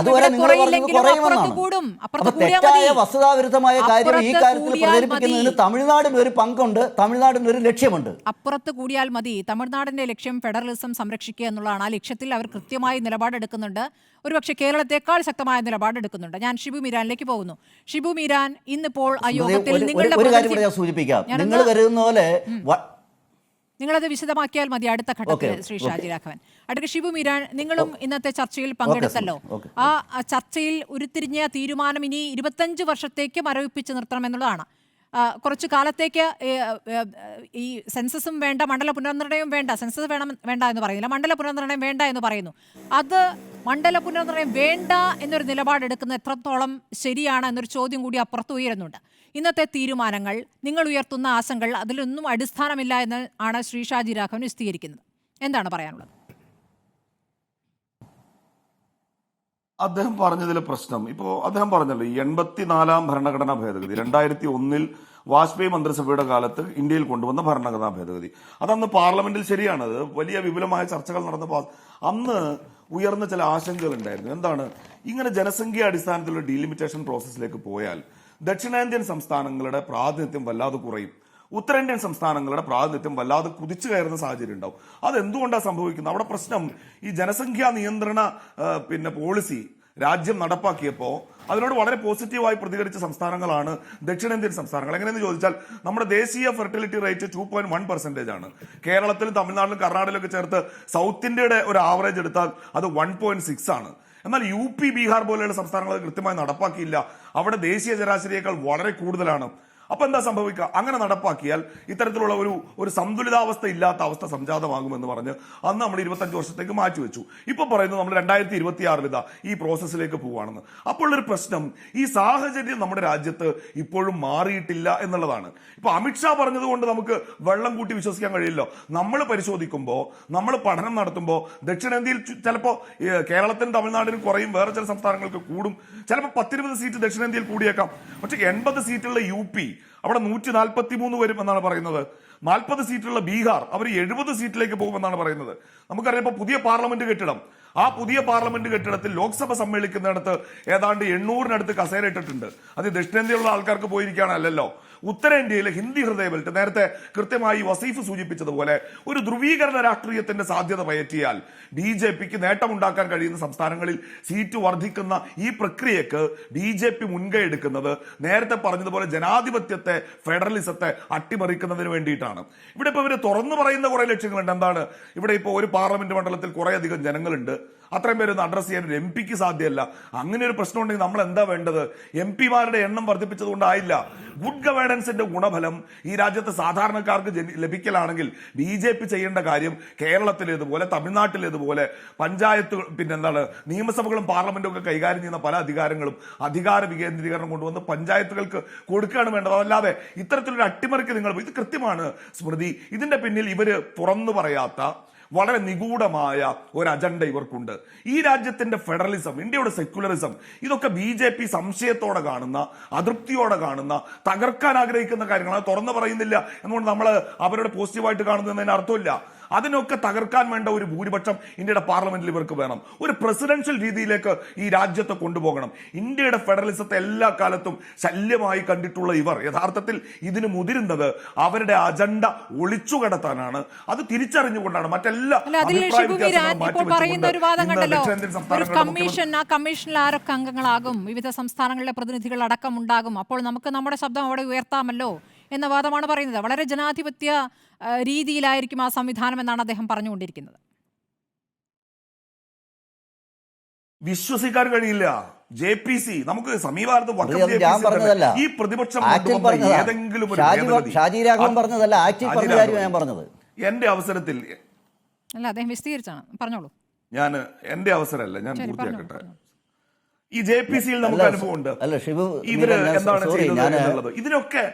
അതുവരെ നിങ്ങൾ പറഞ്ഞത് കുറയുമെന്നാണ്. അപ്പൊ തെറ്റായ വസ്തുതാവിരുദ്ധമായ കാര്യം ഈ കാര്യത്തിൽ പ്രചരിപ്പിക്കുന്നതിന് തമിഴ്നാടിന് ഒരു പങ്കുണ്ട്, തമിഴ്നാടിന് ഒരു ലക്ഷ്യമുണ്ട്. അപ്പുറത്ത് കൂടിയാൽ മതി. തമിഴ്നാടിന്റെ ലക്ഷ്യം ഫെഡറലിസം സംരക്ഷിക്കുക എന്നുള്ളതാണ്. ആ ലക്ഷ്യത്തിൽ അവർ കൃത്യമായി നിലപാടെടുക്കുന്നുണ്ട്. ഒരുപക്ഷെ കേരളത്തെക്കാൾ ശക്തമായ നിലപാടെടുക്കുന്നുണ്ട്. ഞാൻ ഷിബു മീരാനിലേക്ക് പോകുന്നു. ഷിബു മീരാൻ, ഇന്നിപ്പോൾ ആ യോഗത്തിൽ നിങ്ങളത് വിശദമാക്കിയാൽ മതി അടുത്ത ഘട്ടത്തിൽ. ശ്രീ ഷാജി രാഘവൻ, അഡ്വക്കേറ്റ് ഷിബു മീരാൻ, നിങ്ങളും ഇന്നത്തെ ചർച്ചയിൽ പങ്കെടുത്തല്ലോ. ആ ചർച്ചയിൽ ഉരുത്തിരിഞ്ഞ തീരുമാനം ഇനി 25 വർഷത്തേക്ക് മരവിപ്പിച്ച് നിർത്തണം എന്നുള്ളതാണ്. കുറച്ചു കാലത്തേക്ക് ഈ സെൻസസും വേണ്ട, മണ്ഡല പുനർനിർണയവും വേണ്ട, സെൻസസ് വേണ്ട എന്ന് പറയുന്നില്ല, മണ്ഡല പുനർനിർണയം വേണ്ട എന്ന് പറയുന്നു. അത് മണ്ഡല പുനർനിർണയം വേണ്ട എന്നൊരു നിലപാടെടുക്കുന്നത് എത്രത്തോളം ശരിയാണ് എന്നൊരു ചോദ്യം കൂടി അപ്പുറത്ത് ഉയരുന്നുണ്ട്. ഇന്നത്തെ തീരുമാനങ്ങൾ, നിങ്ങൾ ഉയർത്തുന്ന ആശങ്കകൾ, അതിലൊന്നും അടിസ്ഥാനമില്ല എന്ന് ആണ് ശ്രീ ഷാജി രാഘവൻ വിശദീകരിക്കുന്നത്. എന്താണ് പറയാനുള്ളത്? അദ്ദേഹം പറഞ്ഞതിലെ പ്രശ്നം, ഇപ്പോൾ അദ്ദേഹം പറഞ്ഞല്ലോ, ഈ 84-ാം ഭരണഘടനാ ഭേദഗതി 2001 വാജ്പേയി മന്ത്രിസഭയുടെ കാലത്ത് ഇന്ത്യയിൽ കൊണ്ടുവന്ന ഭരണഘടനാ ഭേദഗതി, അതന്ന് പാർലമെന്റിൽ ശരിയാണ്, അത് വലിയ വിപുലമായ ചർച്ചകൾ നടന്നപ്പോൾ അന്ന് ഉയർന്ന ചില ആശങ്കകൾ ഉണ്ടായിരുന്നു. എന്താണ്, ഇങ്ങനെ ജനസംഖ്യ അടിസ്ഥാനത്തിലുള്ള ഡീലിമിറ്റേഷൻ പ്രോസസ്സിലേക്ക് പോയാൽ ദക്ഷിണേന്ത്യൻ സംസ്ഥാനങ്ങളുടെ പ്രാതിനിധ്യം വല്ലാതെ കുറയും, ഉത്തരേന്ത്യൻ സംസ്ഥാനങ്ങളുടെ പ്രാതിനിധ്യം വല്ലാതെ കുതിച്ചു കയറുന്ന സാഹചര്യം ഉണ്ടാവും. അതെന്തുകൊണ്ടാണ് സംഭവിക്കുന്നത്? അവിടെ പ്രശ്നം, ഈ ജനസംഖ്യാ നിയന്ത്രണ പോളിസി രാജ്യം നടപ്പാക്കിയപ്പോൾ അതിനോട് വളരെ പോസിറ്റീവായി പ്രതികരിച്ച സംസ്ഥാനങ്ങളാണ് ദക്ഷിണേന്ത്യൻ സംസ്ഥാനങ്ങൾ. എങ്ങനെയെന്ന് ചോദിച്ചാൽ, നമ്മുടെ ദേശീയ ഫെർട്ടിലിറ്റി റേറ്റ് 2.1% ആണ്. കേരളത്തിലും തമിഴ്നാട്ടിലും കർണാടകയിലൊക്കെ ചേർത്ത് സൗത്ത് ഇന്ത്യയുടെ ഒരു ആവറേജ് എടുത്താൽ അത് 1.6 ആണ്. എന്നാൽ UP, ബീഹാർ പോലെയുള്ള സംസ്ഥാനങ്ങൾ കൃത്യമായി നടപ്പാക്കിയില്ല. അവിടെ ദേശീയ ശരാശരിയേക്കാൾ വളരെ കൂടുതലാണ്. അപ്പൊ എന്താ സംഭവിക്കുക? അങ്ങനെ നടപ്പാക്കിയാൽ ഇത്തരത്തിലുള്ള ഒരു സന്തുലിതാവസ്ഥ ഇല്ലാത്ത അവസ്ഥ സംജാതമാകുമെന്ന് പറഞ്ഞ് അന്ന് നമ്മൾ 25 വർഷത്തേക്ക് മാറ്റിവെച്ചു. ഇപ്പൊ പറയുന്നത് നമ്മൾ 2026 ഇതാ ഈ പ്രോസസ്സിലേക്ക് പോവുകയാണെന്ന്. അപ്പോൾ ഒരു പ്രശ്നം, ഈ സാഹചര്യം നമ്മുടെ രാജ്യത്ത് ഇപ്പോഴും മാറിയിട്ടില്ല എന്നുള്ളതാണ്. ഇപ്പൊ അമിത്ഷാ പറഞ്ഞതുകൊണ്ട് നമുക്ക് വെള്ളം കൂട്ടി വിശ്വസിക്കാൻ കഴിയില്ലോ. നമ്മൾ പരിശോധിക്കുമ്പോൾ, നമ്മൾ പഠനം നടത്തുമ്പോൾ ദക്ഷിണേന്ത്യയിൽ ചിലപ്പോൾ കേരളത്തിനും തമിഴ്നാടിനും കുറയും, വേറെ ചില സംസ്ഥാനങ്ങൾക്ക് കൂടും, ചിലപ്പോൾ 10-20 സീറ്റ് ദക്ഷിണേന്ത്യയിൽ കൂടിയേക്കാം. പക്ഷെ 80 സീറ്റുള്ള UP അവിടെ 143 വരും എന്നാണ് പറയുന്നത്. 40 സീറ്റുള്ള ബീഹാർ അവർ 70 സീറ്റിലേക്ക് പോകുമെന്നാണ് പറയുന്നത്. നമുക്കറിയാം, ഇപ്പൊ പുതിയ പാർലമെന്റ് കെട്ടിടം, ആ പുതിയ പാർലമെന്റ് കെട്ടിടത്തിൽ ലോക്സഭ സമ്മേളിക്കുന്നിടത്ത് ഏതാണ്ട് 800-നടുത്ത് കസേര ഇട്ടിട്ടുണ്ട്. അത് ദക്ഷിണേന്ത്യയിലുള്ള ആൾക്കാർക്ക് പോയിരിക്കുകയാണല്ലോ. ഉത്തരേന്ത്യയിലെ ഹിന്ദി ഹൃദയ ബെൽറ്റ്, നേരത്തെ കൃത്യമായി വസീഫ് സൂചിപ്പിച്ചതുപോലെ ഒരു ധ്രുവീകരണ രാഷ്ട്രീയത്തിന്റെ സാധ്യത പയറ്റിയാൽ BJPക്ക് നേട്ടമുണ്ടാക്കാൻ കഴിയുന്ന സംസ്ഥാനങ്ങളിൽ സീറ്റ് വർദ്ധിക്കുന്ന ഈ പ്രക്രിയക്ക് BJP മുൻകൈ എടുക്കുന്നത് നേരത്തെ പറഞ്ഞതുപോലെ ജനാധിപത്യത്തെ, ഫെഡറലിസത്തെ അട്ടിമറിക്കുന്നതിന് വേണ്ടിയിട്ടാണ്. ഇവിടെ ഇപ്പൊ ഇവര് തുറന്നു പറയുന്ന കുറെ ലക്ഷ്യങ്ങളുണ്ട്. എന്താണ്, ഇവിടെ ഇപ്പോൾ ഒരു പാർലമെന്റ് മണ്ഡലത്തിൽ കുറെ അധികം ജനങ്ങളുണ്ട്, അത്രയും പേരൊന്നും അഡ്രസ് ചെയ്യാൻ ഒരു MP സാധ്യമല്ല. അങ്ങനെ ഒരു പ്രശ്നം ഉണ്ടെങ്കിൽ നമ്മൾ എന്താ വേണ്ടത്? MP-മാരുടെ എണ്ണം വർദ്ധിപ്പിച്ചതുകൊണ്ടായില്ല. ഗുഡ് ഗവേണൻസിന്റെ ഗുണഫലം ഈ രാജ്യത്തെ സാധാരണക്കാർക്ക് ലഭിക്കലാണെങ്കിൽ BJP ചെയ്യേണ്ട കാര്യം കേരളത്തിലേതുപോലെ, തമിഴ്നാട്ടിലേതുപോലെ പഞ്ചായത്ത്, നിയമസഭകളും പാർലമെന്റും ഒക്കെ കൈകാര്യം ചെയ്യുന്ന പല അധികാരങ്ങളും അധികാര വികേന്ദ്രീകരണം കൊണ്ടുവന്ന് പഞ്ചായത്തുകൾക്ക് കൊടുക്കുകയാണ് വേണ്ടത്. അതല്ലാതെ ഇത്തരത്തിലൊരു അട്ടിമറിക്ക് നിങ്ങൾ, ഇത് കൃത്യമാണ് സ്മൃതി, ഇതിന്റെ പിന്നിൽ ഇവര് തുറന്നു പറയാത്ത വളരെ നിഗൂഢമായ ഒരു അജണ്ട ഇവർക്കുണ്ട്. ഈ രാജ്യത്തിന്റെ ഫെഡറലിസം, ഇന്ത്യയുടെ സെക്യുലറിസം, ഇതൊക്കെ BJP സംശയത്തോടെ കാണുന്ന, അതൃപ്തിയോടെ കാണുന്ന, തകർക്കാൻ ആഗ്രഹിക്കുന്ന കാര്യങ്ങളാണ്. തുറന്നു പറയുന്നില്ല എന്നുകൊണ്ട് നമ്മൾ അവരുടെ പോസിറ്റീവായിട്ട് കാണുന്നതിന് അർത്ഥമില്ല. അതിനൊക്കെ തകർക്കാൻ വേണ്ട ഒരു ഭൂരിപക്ഷം ഇന്ത്യയുടെ പാർലമെന്റിൽ ഇവർക്ക് വേണം. ഒരു പ്രസിഡൻഷ്യൽ രീതിയിലേക്ക് ഈ രാജ്യത്തെ കൊണ്ടുപോകണം. ഇന്ത്യയുടെ ഫെഡറലിസത്തെ എല്ലാ കാലത്തും ശല്യമായി കണ്ടിട്ടുള്ള ഇവർ യഥാർത്ഥത്തിൽ ഇതിന് മുതിരുന്നത് അവരുടെ അജണ്ട ഒളിച്ചു കടത്താനാണ്. അത് തിരിച്ചറിഞ്ഞുകൊണ്ടാണ് മറ്റെല്ലാ കമ്മീഷനിൽ ആരൊക്കെ അംഗങ്ങളാകും, വിവിധ സംസ്ഥാനങ്ങളിലെ പ്രതിനിധികൾ അടക്കം ഉണ്ടാകും, അപ്പോൾ നമുക്ക് നമ്മുടെ ശബ്ദം അവിടെ ഉയർത്താമല്ലോ എന്ന വാദമാണ് പറയുന്നത്. വളരെ ജനാധിപത്യ രീതിയിലായിരിക്കും ആ സംവിധാനം എന്നാണ് അദ്ദേഹം പറഞ്ഞുകൊണ്ടിരിക്കുന്നത്. വിശ്വസിക്കാൻ കഴിയില്ല. JPC നമുക്ക് സമീപകാലത്ത് ഈ പ്രതിപക്ഷം ഏതെങ്കിലും എന്റെ അവസരത്തിൽ അല്ല, അദ്ദേഹം വിശദീകരിച്ചാണ്, പറഞ്ഞോളൂ. എന്റെ അവസരമല്ല, ഞാൻ പൂർത്തിയാക്കട്ടെ. ഈ JPC-യിൽ നമുക്ക് അനുഭവമുണ്ട്. ഇവര് എന്താണ് ചെയ്യുന്നത് എന്നുള്ളത്, ഇതിനൊക്കെ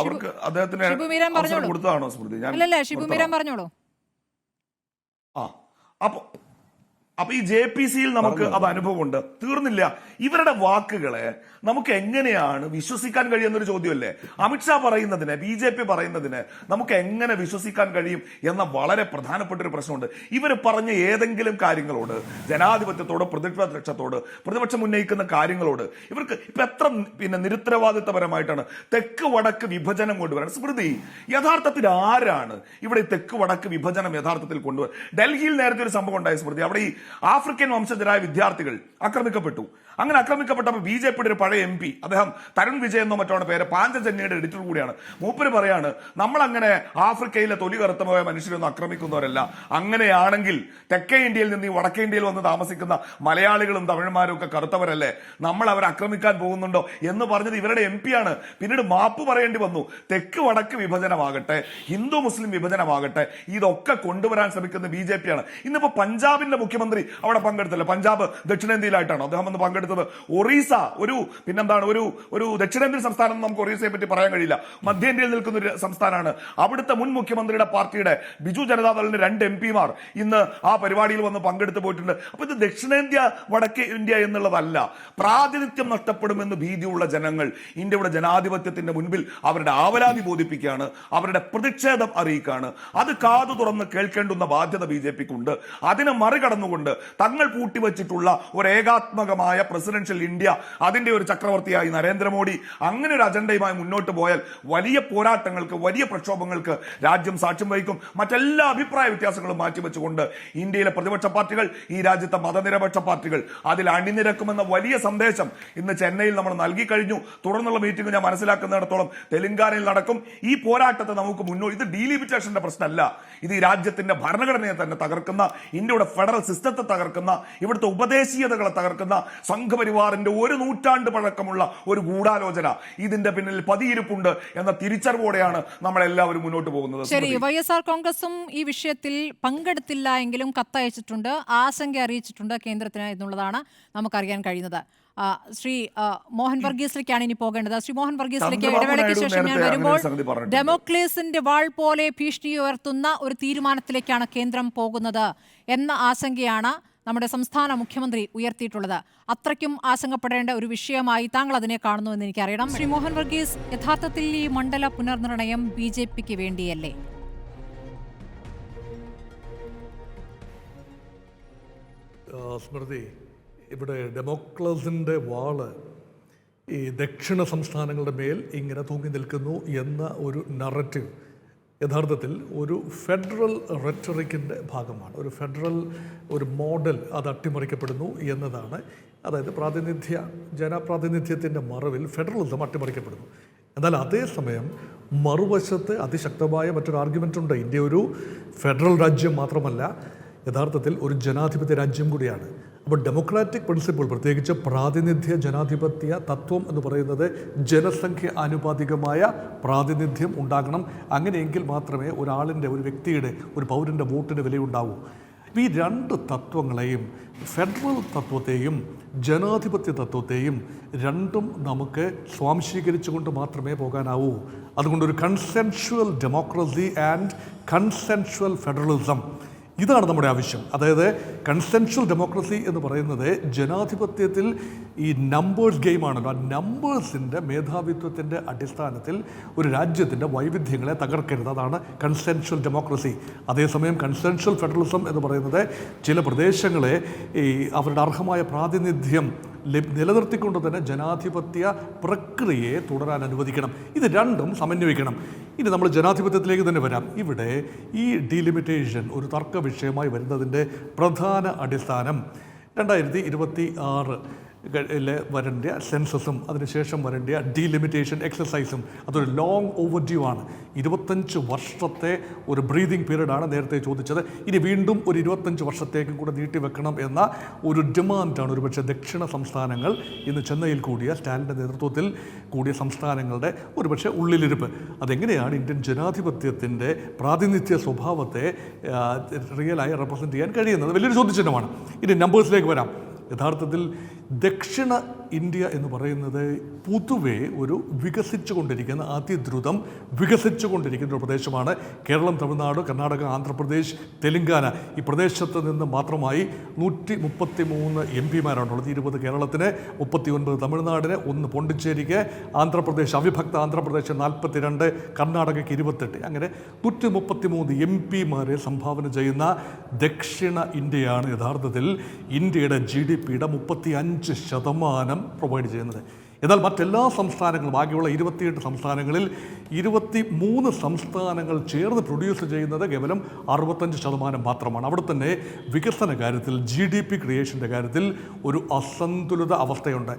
അവർക്ക് അദ്ദേഹത്തിന് അവസരം കൊടുത്തതാണോ സ്മൃതി? അപ്പൊ ഈ JPC-യിൽ നമുക്ക് അത് അനുഭവമുണ്ട്. തീർന്നില്ല. ഇവരുടെ വാക്കുകളെ നമുക്ക് എങ്ങനെയാണ് വിശ്വസിക്കാൻ കഴിയുന്നൊരു ചോദ്യമല്ലേ? അമിത്ഷാ പറയുന്നതിന്, BJP പറയുന്നതിന് നമുക്ക് എങ്ങനെ വിശ്വസിക്കാൻ കഴിയും എന്ന വളരെ പ്രധാനപ്പെട്ട ഒരു പ്രശ്നമുണ്ട്. ഇവർ പറഞ്ഞ ഏതെങ്കിലും കാര്യങ്ങളോട്, ജനാധിപത്യത്തോട്, പ്രതിപക്ഷത്തോട്, പ്രതിപക്ഷം ഉന്നയിക്കുന്ന കാര്യങ്ങളോട് ഇവർക്ക് ഇപ്പൊ എത്ര നിരുത്തരവാദിത്തപരമായിട്ടാണ് തെക്ക് വടക്ക് വിഭജനം കൊണ്ടുവരാൻ. സ്മൃതി, യഥാർത്ഥത്തിൽ ആരാണ് ഇവിടെ തെക്ക് വടക്ക് വിഭജനം യഥാർത്ഥത്തിൽ കൊണ്ടുവരാൻ? ഡൽഹിയിൽ നേരത്തെ ഒരു സംഭവം ഉണ്ടായ സ്മൃതി, അവിടെ ഈ ആഫ്രിക്കൻ വംശജരായ വിദ്യാർത്ഥികൾ ആക്രമിക്കപ്പെട്ടു. അങ്ങനെ ആക്രമിക്കപ്പെട്ടപ്പോൾ BJP ഒരു പഴയ MP, അദ്ദേഹം തരുൺ വിജയ് എന്നോ മറ്റോ പേര്, പാഞ്ചജന്യയുടെ എഡിറ്റർ കൂടിയാണ്. മൂപ്പര് പറയാണ്, നമ്മളങ്ങനെ ആഫ്രിക്കയിലെ തൊലി കറുത്തമായ മനുഷ്യരൊന്നും ആക്രമിക്കുന്നവരല്ല. അങ്ങനെയാണെങ്കിൽ തെക്കേ ഇന്ത്യയിൽ നിന്ന് ഈ വടക്കേ ഇന്ത്യയിൽ വന്ന് താമസിക്കുന്ന മലയാളികളും തമിഴന്മാരും ഒക്കെ കറുത്തവരല്ലേ, നമ്മൾ അവരെ ആക്രമിക്കാൻ പോകുന്നുണ്ടോ എന്ന് പറഞ്ഞത് ഇവരുടെ MP ആണ്. പിന്നീട് മാപ്പ് പറയേണ്ടി വന്നു. തെക്ക് വടക്ക് വിഭജനമാകട്ടെ, ഹിന്ദു മുസ്ലിം വിഭജനമാകട്ടെ, ഇതൊക്കെ കൊണ്ടുവരാൻ ശ്രമിക്കുന്ന BJP ആണ്. ഇന്നിപ്പോ പഞ്ചാബിന്റെ മുഖ്യമന്ത്രി അവിടെ പങ്കെടുത്തല്ലോ. പഞ്ചാബ് ദക്ഷിണേന്ത്യയിലായിട്ടാണ് അദ്ദേഹം വന്ന് പങ്കെടുത്തത്. ഒറീസ ഒരു ദക്ഷിണേന്ത്യൻ സംസ്ഥാനം, നമുക്ക് ഒറീസയെ പറ്റി പറയാൻ കഴിയില്ല, മധ്യേന്ത്യയിൽ നിൽക്കുന്ന ഒരു സംസ്ഥാനമാണ്. അവിടുത്തെ മുൻ മുഖ്യമന്ത്രിയുടെ പാർട്ടിയുടെ ബിജു ജനതാദളിന്റെ 2 MP-മാർ ഇന്ന് ആ പരിപാടിയിൽ വന്ന് പങ്കെടുത്ത് പോയിട്ടുണ്ട്. അപ്പൊ ഇത് ദക്ഷിണേന്ത്യ വടക്കേ ഇന്ത്യ എന്നുള്ളതല്ല. പ്രാതിനിധ്യം നഷ്ടപ്പെടുമെന്ന് ഭീതിയുള്ള ജനങ്ങൾ ഇന്ത്യയുടെ ജനാധിപത്യത്തിന്റെ മുൻപിൽ അവരുടെ ആവലാതി ബോധിപ്പിക്കുകയാണ്, അവരുടെ പ്രതിഷേധം അറിയിക്കുകയാണ്. അത് കാതു തുറന്ന് കേൾക്കേണ്ടുന്ന ബാധ്യത BJPക്കുണ്ട്. അതിനെ മറികടന്നുകൊണ്ട് തങ്ങൾ പൂട്ടിവെച്ചിട്ടുള്ള ഒരു ഏകാത്മകമായ പ്രസിഡൻഷ്യൽ ഇന്ത്യ, അതിന്റെ ഒരു ചക്രവർത്തിയായി നരേന്ദ്രമോദി അങ്ങനെ ഒരു അജണ്ടയുമായി മുന്നോട്ട് പോയാൽ വലിയ പോരാട്ടങ്ങൾക്ക്, വലിയ പ്രക്ഷോഭങ്ങൾക്ക് രാജ്യം സാക്ഷ്യം വഹിക്കും. മറ്റെല്ലാ അഭിപ്രായ വ്യത്യാസങ്ങളും മാറ്റിവെച്ചുകൊണ്ട് ഇന്ത്യയിലെ പ്രതിപക്ഷ പാർട്ടികൾ, ഈ രാജ്യത്തെ മതനിരപേക്ഷ പാർട്ടികൾ അതിൽ അണിനിരക്കുമെന്ന വലിയ സന്ദേശം ഇന്ന് ചെന്നൈയിൽ നമ്മൾ നൽകി കഴിഞ്ഞു. തുടർന്നുള്ള മീറ്റിംഗ് ഞാൻ മനസ്സിലാക്കുന്നിടത്തോളം തെലങ്കാനയിൽ നടക്കും. ഈ പോരാട്ടത്തെ നമുക്ക് ഇത് ഡീലിമിറ്റേഷന്റെ പ്രശ്നമല്ല, ഇത് ഈ രാജ്യത്തിന്റെ ഭരണഘടനയെ തന്നെ തകർക്കുന്ന, ഇന്ത്യയുടെ ഫെഡറൽ സിസ്റ്റത്തെ തകർക്കുന്ന, ഇവിടുത്തെ ഉപദേശീയതകളെ തകർക്കുന്ന സംഘപരിവാറിന്റെ 1 നൂറ്റാണ്ട് പഴക്കമുള്ള ഒരു ഗൂഢാലോചന, ഇതിന്റെ പിന്നിൽ പതിയിരിപ്പുണ്ട് എന്ന തിരിച്ചറിവോടെയാണ് നമ്മളെല്ലാവരും മുന്നോട്ട് പോകുന്നത്. ശരി, YSR കോൺഗ്രസും ഈ വിഷയത്തിൽ പങ്കെടുത്തില്ല എങ്കിലും കത്തയച്ചിട്ടുണ്ട്, ആശങ്ക അറിയിച്ചിട്ടുണ്ട് കേന്ദ്രത്തിന് എന്നുള്ളതാണ് നമുക്കറിയാൻ കഴിയുന്നത്. ശ്രീ മോഹൻ വർഗീസിലേക്കാണ് ഇനി പോകേണ്ടത്. ശ്രീ മോഹൻ വർഗീസിലേക്ക് ഇടവേളയ്ക്ക് ശേഷം ഞാൻ വരുമ്പോൾ, ഡെമോക്ലേസിന്റെ വാൾ പോലെ ഭീഷണി ഉയർത്തുന്ന ഒരു തീരുമാനത്തിലേക്കാണ് കേന്ദ്രം പോകുന്നത് എന്ന ആശങ്കയാണ് നമ്മുടെ സംസ്ഥാന മുഖ്യമന്ത്രി ഉയർത്തിയിട്ടുള്ളത്. അത്രയ്ക്കും ആശങ്കപ്പെടേണ്ട ഒരു വിഷയമായി താങ്കൾ അതിനെ കാണുന്നു എന്ന് എനിക്കറിയണം. ശ്രീ മോഹൻ വർഗീസ്, യഥാർത്ഥത്തിൽ ഈ മണ്ഡല പുനർനിർണയം BJPക്ക് വേണ്ടിയല്ലേ? സ്മൃതി, ഇവിടെ ഡെമോക്രസിൻ്റെ വാള് ഈ ദക്ഷിണ സംസ്ഥാനങ്ങളുടെ മേൽ ഇങ്ങനെ തൂങ്ങി നിൽക്കുന്നു എന്ന ഒരു നറേറ്റീവ് യഥാർത്ഥത്തിൽ ഒരു ഫെഡറൽ റെറ്ററിക്കിൻ്റെ ഭാഗമാണ്. ഒരു ഫെഡറൽ മോഡൽ അത് അട്ടിമറിക്കപ്പെടുന്നു എന്നതാണ്. അതായത് ജനപ്രാതിനിധ്യത്തിൻ്റെ മറവിൽ ഫെഡറലിസം അട്ടിമറിക്കപ്പെടുന്നു. എന്നാൽ അതേസമയം മറുവശത്ത് അതിശക്തമായ മറ്റൊരു ആർഗ്യുമെൻ്റ് ഉണ്ട്. ഇന്ത്യ ഒരു ഫെഡറൽ രാജ്യം മാത്രമല്ല, യഥാർത്ഥത്തിൽ ഒരു ജനാധിപത്യ രാജ്യം കൂടിയാണ്. അപ്പോൾ ഡെമോക്രാറ്റിക് പ്രിൻസിപ്പിൾ, പ്രത്യേകിച്ച് പ്രാതിനിധ്യ ജനാധിപത്യ തത്വം എന്ന് പറയുന്നത് ജനസംഖ്യ ആനുപാതികമായ പ്രാതിനിധ്യം ഉണ്ടാകണം. അങ്ങനെയെങ്കിൽ മാത്രമേ ഒരു വ്യക്തിയുടെ, ഒരു പൗരൻ്റെ വോട്ടിന് വിലയുണ്ടാവൂ. ഈ 2 തത്വങ്ങളെയും, ഫെഡറൽ തത്വത്തെയും ജനാധിപത്യ തത്വത്തെയും രണ്ടും നമുക്ക് സ്വാംശീകരിച്ചുകൊണ്ട് മാത്രമേ പോകാനാവൂ. അതുകൊണ്ടൊരു consensual democracy and consensual federalism, ഇതാണ് നമ്മുടെ ആവശ്യം. അതായത് കൺസെൻഷ്വൽ ഡെമോക്രസി എന്ന് പറയുന്നത് ജനാധിപത്യത്തിൽ ഈ നമ്പേഴ്സ് ഗെയിമാണല്ലോ. ആ നമ്പേഴ്സിൻ്റെ മേധാവിത്വത്തിൻ്റെ അടിസ്ഥാനത്തിൽ ഒരു രാജ്യത്തിൻ്റെ വൈവിധ്യങ്ങളെ തകർക്കരുത്. അതാണ് കൺസെൻഷ്വൽ ഡെമോക്രസി. അതേസമയം കൺസെൻഷ്വൽ ഫെഡറലിസം എന്ന് പറയുന്നത് ചില പ്രദേശങ്ങളെ അവരുടെ അർഹമായ പ്രാതിനിധ്യം നിലനിർത്തിക്കൊണ്ട് തന്നെ ജനാധിപത്യ പ്രക്രിയയെ തുടരാൻ അനുവദിക്കണം. ഇത് രണ്ടും സമന്വയിക്കണം. ഇനി നമ്മൾ ജനാധിപത്യത്തിലേക്ക് തന്നെ വരാം. ഇവിടെ ഈ ഡീലിമിറ്റേഷൻ ഒരു തർക്ക വിഷയമായി വരുന്നതിൻ്റെ പ്രധാന അടിസ്ഥാനം 2026 വരേണ്ട സെൻസസും അതിനുശേഷം വരേണ്ട ഡീലിമിറ്റേഷൻ എക്സസൈസും അതൊരു ലോങ് ഓവർഡ്യൂ ആണ്. 25 വർഷത്തെ ഒരു ബ്രീതിങ് പീരീഡാണ് നേരത്തെ ചോദിച്ചത്. ഇനി വീണ്ടും ഒരു 25 വർഷത്തേക്കും കൂടെ നീട്ടിവെക്കണം എന്ന ഒരു ഡിമാൻഡാണ് ഒരുപക്ഷെ ദക്ഷിണ സംസ്ഥാനങ്ങൾ, ഇന്ന് ചെന്നൈയിൽ കൂടിയ സ്റ്റാലിൻ്റെ നേതൃത്വത്തിൽ കൂടിയ സംസ്ഥാനങ്ങളുടെ ഒരുപക്ഷെ ഉള്ളിലിരിപ്പ്. അതെങ്ങനെയാണ് ഇന്ത്യൻ ജനാധിപത്യത്തിൻ്റെ പ്രാതിനിധ്യ സ്വഭാവത്തെ റിയലായി റെപ്രസെൻറ്റ് ചെയ്യാൻ കഴിയുന്നത്? വലിയൊരു ചോദ്യചിഹ്നമാണ്. ഇനി നമ്പേഴ്സിലേക്ക് വരാം. യഥാർത്ഥത്തിൽ ദക്ഷിണ ഇന്ത്യ എന്ന് പറയുന്നത് പൊതുവെ ഒരു വികസിച്ചുകൊണ്ടിരിക്കുന്ന, അതിദ്രുതം വികസിച്ചുകൊണ്ടിരിക്കുന്ന ഒരു പ്രദേശമാണ്. കേരളം, തമിഴ്നാട്, കർണാടക, ആന്ധ്രാപ്രദേശ്, തെലങ്കാന, ഈ പ്രദേശത്ത് നിന്ന് മാത്രമായി 133 MP-മാരാണുള്ളത്. 20 കേരളത്തിന്, 39 തമിഴ്നാടിന്, 1 പോണ്ടിച്ചേരിക്ക്, ആന്ധ്രാപ്രദേശ്, അവിഭക്ത ആന്ധ്രാപ്രദേശ് 42, കർണാടകയ്ക്ക് 28, അങ്ങനെ 133 MP-മാരെ സംഭാവന ചെയ്യുന്ന ദക്ഷിണ ഇന്ത്യയാണ് യഥാർത്ഥത്തിൽ ഇന്ത്യയുടെ GDP GDP-യുടെ 35% പ്രൊവൈഡ് ചെയ്യുന്നത്. എന്നാൽ മറ്റെല്ലാ സംസ്ഥാനങ്ങളും, ബാക്കിയുള്ള 28 സംസ്ഥാനങ്ങളിൽ 23 സംസ്ഥാനങ്ങൾ ചേർന്ന് പ്രൊഡ്യൂസ് ചെയ്യുന്നത് കേവലം 65% മാത്രമാണ്. അവിടെ തന്നെ വികസന കാര്യത്തിൽ, GDP ക്രിയേഷൻ്റെ കാര്യത്തിൽ ഒരു അസന്തുലിത അവസ്ഥയുണ്ട്.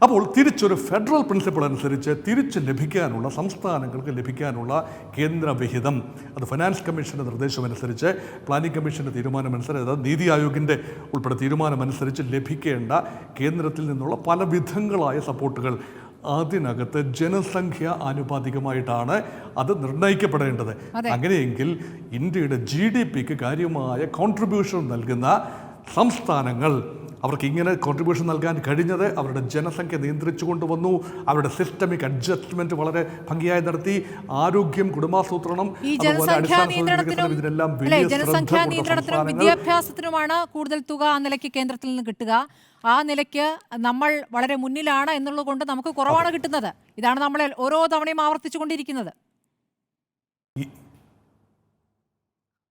അപ്പോൾ തിരിച്ചൊരു ഫെഡറൽ പ്രിൻസിപ്പിൾ അനുസരിച്ച് തിരിച്ച് ലഭിക്കാനുള്ള, സംസ്ഥാനങ്ങൾക്ക് ലഭിക്കാനുള്ള കേന്ദ്ര വിഹിതം, അത് ഫിനാൻസ് കമ്മീഷൻ്റെ നിർദ്ദേശമനുസരിച്ച്, പ്ലാനിംഗ് കമ്മീഷൻ്റെ തീരുമാനമനുസരിച്ച്, അതായത് നീതി ആയോഗിൻ്റെ ഉൾപ്പെടെ തീരുമാനമനുസരിച്ച് ലഭിക്കേണ്ട കേന്ദ്രത്തിൽ നിന്നുള്ള പല വിധങ്ങളായ സപ്പോർട്ടുകൾ, അതിനകത്ത് ജനസംഖ്യ ആനുപാതികമായിട്ടാണ് അത് നിർണ്ണയിക്കപ്പെടേണ്ടത്. അങ്ങനെയെങ്കിൽ ഇന്ത്യയുടെ GDP-ക്ക് കാര്യമായ കോൺട്രിബ്യൂഷൻ നൽകുന്ന സംസ്ഥാനങ്ങൾ, അവർക്ക് ഇങ്ങനെ കോൺട്രിബ്യൂഷൻ നൽകാൻ കഴിഞ്ഞത് അവരുടെ ജനസംഖ്യ നിയന്ത്രിച്ചു കൊണ്ടുവന്നു, അവരുടെ സിസ്റ്റമിക് അഡ്ജസ്റ്റ്മെന്റ് വളരെ ഭംഗിയായി നടത്തി, ആരോഗ്യം, കുടുംബാസൂത്രണം, ഇതിനെല്ലാം ജനസംഖ്യാ നിയന്ത്രണത്തിനും വിദ്യാഭ്യാസത്തിനുമാണ് കൂടുതൽ തുക ആ നിലയ്ക്ക് കേന്ദ്രത്തിൽ നിന്ന് കിട്ടുക. ആ നിലയ്ക്ക് നമ്മൾ വളരെ മുന്നിലാണ് എന്നുള്ളത് കൊണ്ട് നമുക്ക് കുറവാണ് കിട്ടുന്നത്. ഇതാണ് നമ്മൾ ഓരോ തവണയും ആവർത്തിച്ചുകൊണ്ടിരിക്കുന്നത്.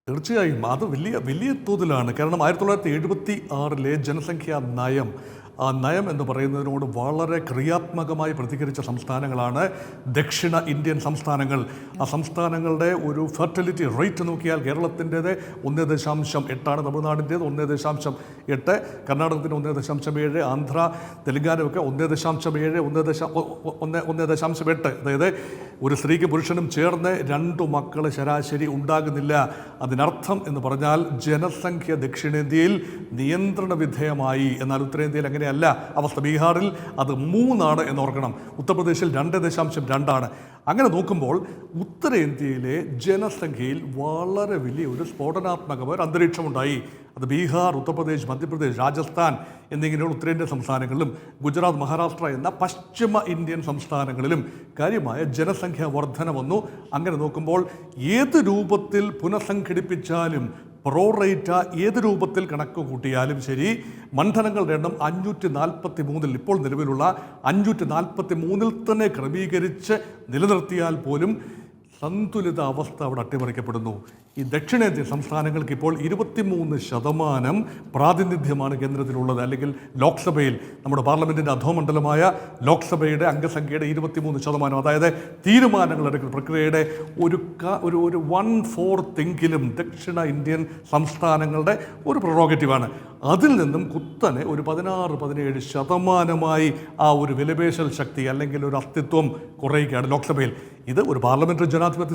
തീർച്ചയായും അത് വലിയ തോതിലാണ്. കാരണം 1976 ജനസംഖ്യാ നയം, ആ നയം എന്ന് പറയുന്നതിനോട് വളരെ ക്രിയാത്മകമായി പ്രതികരിച്ച സംസ്ഥാനങ്ങളാണ് ദക്ഷിണ ഇന്ത്യൻ സംസ്ഥാനങ്ങൾ. ആ സംസ്ഥാനങ്ങളുടെ ഒരു ഫെർട്ടിലിറ്റി റേറ്റ് നോക്കിയാൽ കേരളത്തിൻ്റേത് 1.8, തമിഴ്നാടിൻ്റേത് 1.8, കർണാടകത്തിന് 1.7, ആന്ധ്ര, തെലങ്കാനയൊക്കെ 1.7, 1.8. അതായത് ഒരു സ്ത്രീക്ക് പുരുഷനും ചേർന്ന് 2 മക്കൾ ശരാശരി ഉണ്ടാകുന്നില്ല. അതിനർത്ഥം എന്ന് പറഞ്ഞാൽ ജനസംഖ്യ ദക്ഷിണേന്ത്യയിൽ നിയന്ത്രണ വിധേയമായി. എന്നാൽ ഉത്തരേന്ത്യയിൽ അങ്ങനെ അല്ല അവസ്ഥ. ബീഹാറിൽ അത് 3 എന്നോർക്കണം, ഉത്തർപ്രദേശിൽ 2.2. അങ്ങനെ നോക്കുമ്പോൾ ഉത്തരേന്ത്യയിലെ ജനസംഖ്യയിൽ വളരെ വലിയ ഒരു സ്ഫോടനാത്മകമായ ഒരു അന്തരീക്ഷമുണ്ടായി. അത് ബീഹാർ, ഉത്തർപ്രദേശ്, മധ്യപ്രദേശ്, രാജസ്ഥാൻ എന്നിങ്ങനെയുള്ള ഉത്തരേന്ത്യൻ സംസ്ഥാനങ്ങളിലും ഗുജറാത്ത്, മഹാരാഷ്ട്ര എന്ന പശ്ചിമ ഇന്ത്യൻ സംസ്ഥാനങ്ങളിലും കാര്യമായ ജനസംഖ്യാ വർധന വന്നു. അങ്ങനെ നോക്കുമ്പോൾ ഏത് രൂപത്തിൽ പുനഃസംഘടിപ്പിച്ചാലും, പ്രോ-റേറ്റ ഏത് രൂപത്തിൽ കണക്ക് കൂട്ടിയാലും ശരി, മണ്ഡലങ്ങളുടെ എണ്ണം 543, ഇപ്പോൾ നിലവിലുള്ള 543 തന്നെ ക്രമീകരിച്ച് നിലനിർത്തിയാൽ പോലും സന്തുലിത അവസ്ഥ അവിടെ അട്ടിമറിക്കപ്പെടുന്നു. ഈ ദക്ഷിണേന്ത്യൻ സംസ്ഥാനങ്ങൾക്ക് ഇപ്പോൾ 23% പ്രാതിനിധ്യമാണ് കേന്ദ്രത്തിലുള്ളത്. അല്ലെങ്കിൽ ലോക്സഭയിൽ, നമ്മുടെ പാർലമെൻറ്റിൻ്റെ അധോമണ്ഡലമായ ലോക്സഭയുടെ അംഗസംഖ്യയുടെ 23%, അതായത് തീരുമാനങ്ങൾ എടുക്കുന്ന പ്രക്രിയയുടെ ഒരു 1/4 ദക്ഷിണ ഇന്ത്യൻ സംസ്ഥാനങ്ങളുടെ ഒരു പ്രൊറോഗറ്റീവാണ്. അതിൽ നിന്നും കുത്തനെ ഒരു 16-17% ആ ഒരു വിലപേശൽ ശക്തി അല്ലെങ്കിൽ ഒരു അസ്തിത്വം കുറയുകയാണ് ലോക്സഭയിൽ. ഇത് ഒരു പാർലമെൻ്ററി ജനാധിപത്യ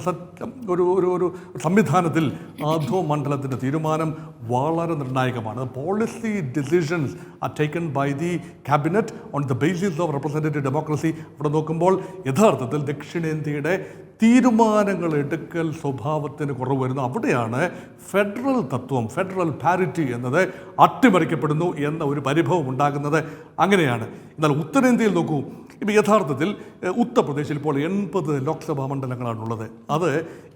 ഒരു സംവിധാനത്തിൽ ആധോ മണ്ഡലത്തിൻ്റെ തീരുമാനം വളരെ നിർണായകമാണ്. Policy decisions are taken by the cabinet on the basis of representative democracy. ഇവിടെ നോക്കുമ്പോൾ യഥാർത്ഥത്തിൽ ദക്ഷിണേന്ത്യയുടെ തീരുമാനങ്ങൾ എടുക്കൽ സ്വഭാവത്തിന് കുറവ് വരുന്നു. അവിടെയാണ് ഫെഡറൽ തത്വം, ഫെഡറൽ പാരിറ്റി എന്നത് അട്ടിമറിക്കപ്പെടുന്നു എന്ന ഒരു പരിഭവം ഉണ്ടാകുന്നത്. അങ്ങനെയാണ്. എന്നാൽ ഉത്തരേന്ത്യയിൽ നോക്കൂ, ഇപ്പോൾ യഥാർത്ഥത്തിൽ ഉത്തർപ്രദേശിൽ ഇപ്പോൾ 80 ലോക്സഭാ മണ്ഡലങ്ങളാണുള്ളത്. അത്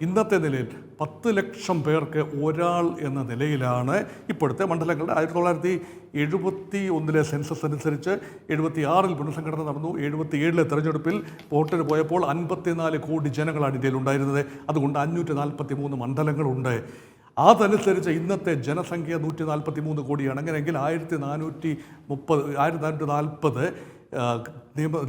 ഇന്നത്തെ നിലയിൽ 10 ലക്ഷം പേർക്ക് ഒരാൾ എന്ന നിലയിലാണ് ഇപ്പോഴത്തെ മണ്ഡലങ്ങളുടെ. 1971 സെൻസസ് അനുസരിച്ച് 76 പുനഃസംഘടന നടന്നു. 77 തെരഞ്ഞെടുപ്പിൽ വോട്ടിന് പോയപ്പോൾ 54 കോടി ജനങ്ങളാണ് ഇന്ത്യയിൽ ഉണ്ടായിരുന്നത്. അതുകൊണ്ട് 543 മണ്ഡലങ്ങളുണ്ട്. അതനുസരിച്ച് ഇന്നത്തെ ജനസംഖ്യ 143 കോടിയാണ്. അങ്ങനെയെങ്കിൽ 1440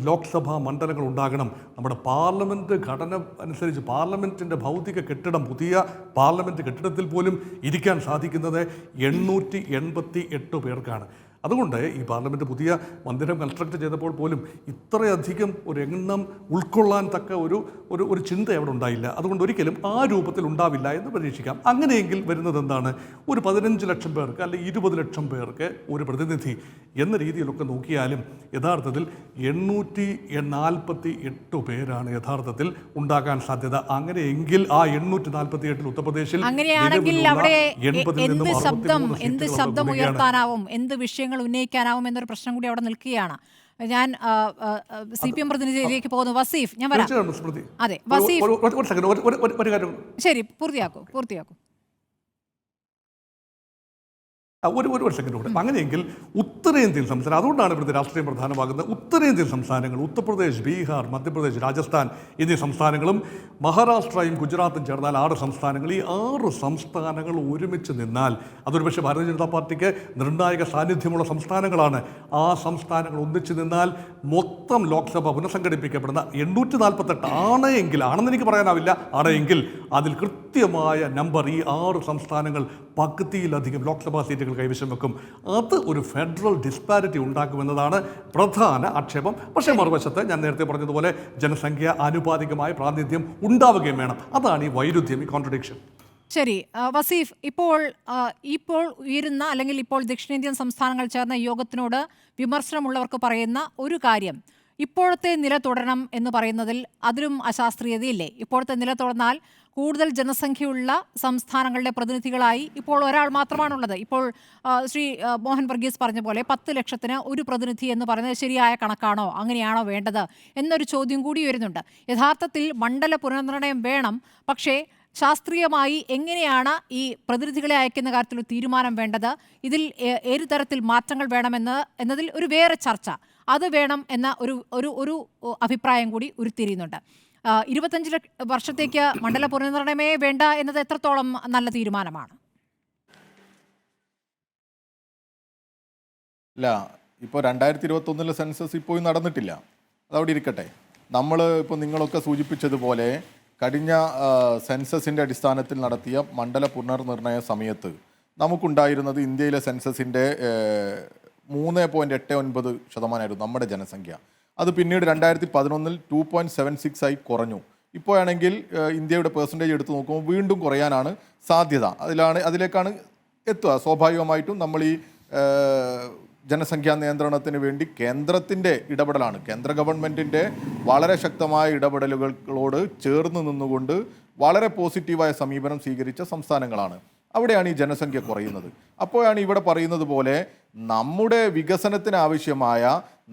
ലോക്സഭാ മണ്ഡലങ്ങൾ ഉണ്ടാകണം. നമ്മുടെ പാർലമെൻറ്റ് ഘടന അനുസരിച്ച് പാർലമെൻറ്റിൻ്റെ ഭൗതിക കെട്ടിടം, പുതിയ പാർലമെൻറ്റ് കെട്ടിടത്തിൽ പോലും ഇരിക്കാൻ സാധിക്കുന്നത് 888 പേർക്കാണ്. അതുകൊണ്ട് ഈ പാർലമെൻറ്റ് പുതിയ മന്ദിരം കൺസ്ട്രക്ട് ചെയ്തപ്പോൾ പോലും ഇത്രയധികം ഒരു എണ്ണം ഉൾക്കൊള്ളാൻ തക്ക ഒരു ചിന്ത അവിടെ ഉണ്ടായില്ല. അതുകൊണ്ട് ഒരിക്കലും ആ രൂപത്തിൽ ഉണ്ടാവില്ല എന്ന് പ്രതീക്ഷിക്കാം. അങ്ങനെയെങ്കിൽ വരുന്നത് എന്താണ്? ഒരു 15 ലക്ഷം പേർക്ക് അല്ലെങ്കിൽ 20 ലക്ഷം പേർക്ക് ഒരു പ്രതിനിധി എന്ന രീതിയിലൊക്കെ നോക്കിയാലും യഥാർത്ഥത്തിൽ 848 പേരാണ് യഥാർത്ഥത്തിൽ ഉണ്ടാകാൻ സാധ്യത. അങ്ങനെയെങ്കിൽ ആ 848 ഉത്തർപ്രദേശിൽ എന്ത് ശബ്ദം ഉയർത്താനാവും, എന്ത് വിഷയങ്ങൾ ഉന്നയിക്കാനാവും എന്നൊരു പ്രശ്നം കൂടി അവിടെ നിൽക്കുകയാണ്. ഞാൻ CPM പ്രതിനിധിയിലേക്ക് പോകുന്നു. വസീഫ്, ഞാൻ വരാം. അതെ വസീഫ്, ശരി, പൂർത്തിയാക്കൂ. ഒരു സെക്കൻഡ് കൂടെ. അങ്ങനെയെങ്കിൽ ഉത്തരേന്ത്യൻ സംസ്ഥാനം, അതുകൊണ്ടാണ് ഇവിടുത്തെ രാഷ്ട്രീയം പ്രധാനമാകുന്നത്. ഉത്തരേന്ത്യൻ സംസ്ഥാനങ്ങൾ, ഉത്തർപ്രദേശ്, ബീഹാർ, മധ്യപ്രദേശ്, രാജസ്ഥാൻ എന്നീ സംസ്ഥാനങ്ങളും മഹാരാഷ്ട്രയും ഗുജറാത്തും ചേർന്നാൽ 6 സംസ്ഥാനങ്ങൾ. ഈ 6 സംസ്ഥാനങ്ങൾ ഒരുമിച്ച് നിന്നാൽ അതൊരു പക്ഷേ ഭാരതീയ ജനതാ പാർട്ടിക്ക് നിർണായക സാന്നിധ്യമുള്ള സംസ്ഥാനങ്ങളാണ്. ആ സംസ്ഥാനങ്ങൾ ഒന്നിച്ച് നിന്നാൽ മൊത്തം ലോക്സഭ പുനഃസംഘടിപ്പിക്കപ്പെടുന്ന 848 ആണെങ്കിൽ, ആണെന്ന് എനിക്ക് പറയാനാവില്ല, ആണെങ്കിൽ അതിൽ കൃത്യമായ നമ്പർ ഈ 6 സംസ്ഥാനങ്ങൾ പകുതിയിലധികം ലോക്സഭാ സീറ്റുകൾ കൈവശം വെക്കും. അത് ഒരു ഫെഡറൽ ഡിസ്പാരിറ്റി ഉണ്ടാക്കുമെന്നതാണ് പ്രധാന ആക്ഷേപം. പക്ഷേ മറുവശത്ത് ഞാൻ നേരത്തെ പറഞ്ഞതുപോലെ ജനസംഖ്യ ആനുപാതികമായ പ്രാതിനിധ്യം ഉണ്ടാവുകയും വേണം. അതാണ് ഈ വൈരുദ്ധ്യം, ഈ കോൺട്രഡിക്ഷൻ. ശരി, വസീഫ്, ഇപ്പോൾ ഉയരുന്ന അല്ലെങ്കിൽ ഇപ്പോൾ ദക്ഷിണേന്ത്യൻ സംസ്ഥാനങ്ങൾ ചേർന്ന യോഗത്തിനോട് വിമർശനമുള്ളവർക്ക് പറയുന്ന ഒരു കാര്യം, ഇപ്പോഴത്തെ നില തുടരണം എന്ന് പറയുന്നതിൽ അതിലും അശാസ്ത്രീയതയില്ലേ? ഇപ്പോഴത്തെ നില തുടർന്നാൽ കൂടുതൽ ജനസംഖ്യയുള്ള സംസ്ഥാനങ്ങളുടെ പ്രതിനിധികളായി ഇപ്പോൾ ഒരാൾ മാത്രമാണുള്ളത്. ഇപ്പോൾ ശ്രീ മോഹൻ വർഗീസ് പറഞ്ഞ പോലെ 10 ലക്ഷത്തിന് ഒരു പ്രതിനിധി എന്ന് പറയുന്നത് ശരിയായ കണക്കാണോ, അങ്ങനെയാണോ വേണ്ടത് എന്നൊരു ചോദ്യം കൂടി വരുന്നുണ്ട്. യഥാർത്ഥത്തിൽ മണ്ഡല പുനർനിർണയം വേണം, പക്ഷേ ശാസ്ത്രീയമായി എങ്ങനെയാണ് ഈ പ്രതിനിധികളെ അയക്കുന്ന കാര്യത്തിൽ തീരുമാനം വേണ്ടത്, ഇതിൽ ഏത് തരത്തിൽ മാറ്റങ്ങൾ എന്നതിൽ ഒരു വേറെ ചർച്ച അത് വേണം എന്ന ഒരു അഭിപ്രായം കൂടി ഉരുത്തിരിയുന്നുണ്ട്. 25 വർഷത്തേക്ക് മണ്ഡല പുനർനിർണയമേ വേണ്ട എന്നത് എത്രത്തോളം നല്ല തീരുമാനമാണ്? ഇല്ല, ഇപ്പോൾ 2021 സെൻസസ് ഇപ്പോഴും നടന്നിട്ടില്ല, അതവിടെ ഇരിക്കട്ടെ. ഇപ്പോൾ നിങ്ങളൊക്കെ സൂചിപ്പിച്ചതുപോലെ കഴിഞ്ഞ സെൻസസിൻ്റെ അടിസ്ഥാനത്തിൽ നടത്തിയ മണ്ഡല പുനർനിർണയ സമയത്ത് നമുക്കുണ്ടായിരുന്നത് ഇന്ത്യയിലെ സെൻസസിൻ്റെ 3.89% നമ്മുടെ ജനസംഖ്യ. അത് പിന്നീട് 2011 2.76 ആയി കുറഞ്ഞു. ഇപ്പോഴാണെങ്കിൽ ഇന്ത്യയുടെ പെർസെൻറ്റേജ് എടുത്ത് നോക്കുമ്പോൾ വീണ്ടും കുറയാനാണ് സാധ്യത. അതിലേക്കാണ് എത്തുക. സ്വാഭാവികമായിട്ടും നമ്മൾ ഈ ജനസംഖ്യാ നിയന്ത്രണത്തിന് വേണ്ടി കേന്ദ്രത്തിൻ്റെ ഇടപെടലാണ്, കേന്ദ്ര ഗവൺമെൻറ്റിൻ്റെ വളരെ ശക്തമായ ഇടപെടലുകളോട് ചേർന്ന് നിന്നുകൊണ്ട് വളരെ പോസിറ്റീവായ സമീപനം സ്വീകരിച്ച സംസ്ഥാനങ്ങളാണ്. അവിടെയാണ് ഈ ജനസംഖ്യ കുറയുന്നത്. അപ്പോഴാണ് ഇവിടെ പറയുന്നത് പോലെ നമ്മുടെ വികസനത്തിന് ആവശ്യമായ,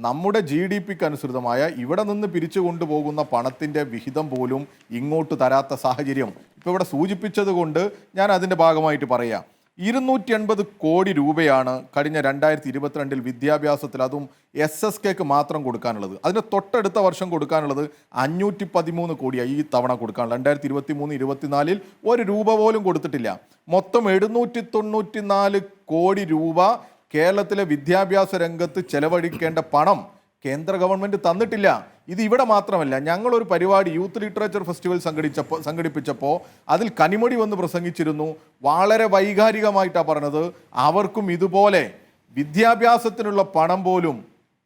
നമ്മുടെ GDPക്ക് അനുസൃതമായ ഇവിടെ നിന്ന് പിരിച്ചു കൊണ്ടുപോകുന്ന പണത്തിൻ്റെ വിഹിതം പോലും ഇങ്ങോട്ട് തരാത്ത സാഹചര്യം ഇപ്പോൾ ഇവിടെ സൂചിപ്പിച്ചത് കൊണ്ട് ഞാൻ അതിൻ്റെ ഭാഗമായിട്ട് പറയാം. 280 കോടി രൂപയാണ് കഴിഞ്ഞ 2022 വിദ്യാഭ്യാസത്തിൽ, അതും SSKക്ക് മാത്രം കൊടുക്കാനുള്ളത്. അതിന് തൊട്ടടുത്ത വർഷം കൊടുക്കാനുള്ളത് 513 കോടിയാണ് ഈ തവണ കൊടുക്കാനുള്ളത്. 2023-24 1 രൂപ പോലും കൊടുത്തിട്ടില്ല. മൊത്തം 794 കോടി രൂപ കേരളത്തിലെ വിദ്യാഭ്യാസ രംഗത്ത് ചെലവഴിക്കേണ്ട പണം കേന്ദ്ര ഗവൺമെൻറ് തന്നിട്ടില്ല. ഇത് ഇവിടെ മാത്രമല്ല, ഞങ്ങളൊരു പരിപാടി യൂത്ത് ലിറ്ററേച്ചർ ഫെസ്റ്റിവൽ സംഘടിപ്പിച്ചപ്പോൾ അതിൽ കനിമൊഴി വന്ന് പ്രസംഗിച്ചിരുന്നു. വളരെ വൈകാരികമായിട്ടാണ് പറഞ്ഞത്, അവർക്കും ഇതുപോലെ വിദ്യാഭ്യാസത്തിനുള്ള പണം പോലും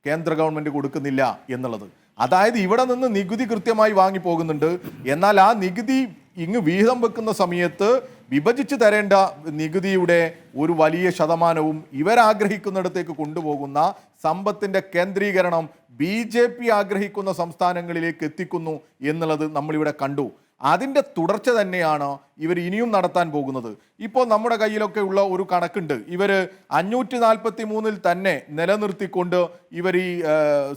കേന്ദ്ര ഗവൺമെൻറ് കൊടുക്കുന്നില്ല എന്നുള്ളത്. അതായത് ഇവിടെ നിന്ന് നികുതി കൃത്യമായി വാങ്ങി പോകുന്നുണ്ട്, എന്നാൽ ആ നികുതി ഇങ്ങ് വിഹിതം വെക്കുന്ന സമയത്ത് വിഭജിച്ച് തരേണ്ട നികുതിയുടെ ഒരു വലിയ ശതമാനവും ഇവരാഗ്രഹിക്കുന്നിടത്തേക്ക് കൊണ്ടുപോകുന്ന സമ്പത്തിൻ്റെ കേന്ദ്രീകരണം BJP ആഗ്രഹിക്കുന്ന സംസ്ഥാനങ്ങളിലേക്ക് എത്തിക്കുന്നു എന്നുള്ളത് നമ്മളിവിടെ കണ്ടു. അതിൻ്റെ തുടർച്ച തന്നെയാണ് ഇവർ ഇനിയും നടത്താൻ പോകുന്നത്. ഇപ്പോൾ നമ്മുടെ കയ്യിലൊക്കെ ഉള്ള ഒരു കണക്കുണ്ട്. ഇവർ 543 തന്നെ നിലനിർത്തിക്കൊണ്ട് ഇവർ ഈ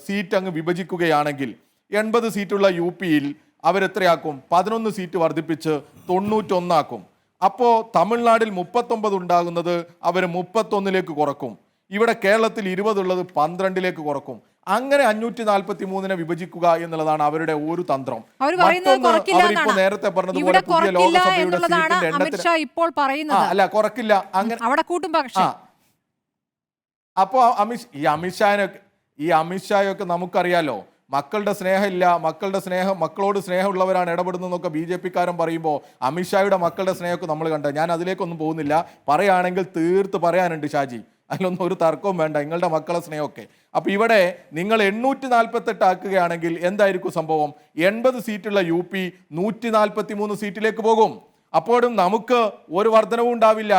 സീറ്റ് അങ്ങ് വിഭജിക്കുകയാണെങ്കിൽ 80 സീറ്റുള്ള UPയിൽ അവരെത്രയാക്കും? 11 സീറ്റ് വർദ്ധിപ്പിച്ച് 91 ആക്കും. അപ്പോൾ തമിഴ്നാടിൽ 39 ഉണ്ടാകുന്നത് അവർ 31ലേക്ക് കുറക്കും. ഇവിടെ കേരളത്തിൽ 20 ഉള്ളത് 12ലേക്ക് കുറക്കും. അങ്ങനെ 543 വിഭജിക്കുക എന്നുള്ളതാണ് അവരുടെ ഒരു തന്ത്രം. അവരിപ്പോ നേരത്തെ പറഞ്ഞതുപോലെ പുതിയ ലോകസഭയുടെ സീറ്റിന്റെ ഇപ്പോൾ പറയുന്നത് അല്ല, കുറക്കില്ല. അങ്ങനെ അപ്പോ അമിത്ഷായൊക്കെ നമുക്കറിയാലോ, മക്കളുടെ സ്നേഹമില്ല, മക്കളോട് സ്നേഹമുള്ളവരാണ് ഇടപെടുന്നതെന്നൊക്കെ BJP-കാരൻ പറയുമ്പോൾ അമിത്ഷായുടെ മക്കളുടെ സ്നേഹമൊക്കെ നമ്മൾ കണ്ട. ഞാൻ അതിലേക്കൊന്നും പോകുന്നില്ല. പറയുകയാണെങ്കിൽ തീർത്ത് പറയാനുണ്ട് ഷാജി, അതിലൊന്നും ഒരു തർക്കവും വേണ്ട, നിങ്ങളുടെ മക്കളെ സ്നേഹമൊക്കെ. അപ്പോൾ ഇവിടെ നിങ്ങൾ 848 ആക്കുകയാണെങ്കിൽ എന്തായിരിക്കും സംഭവം? 80 സീറ്റുള്ള UP 143 സീറ്റിലേക്ക് പോകും. അപ്പോഴും നമുക്ക് ഒരു വർധനവും ഉണ്ടാവില്ല.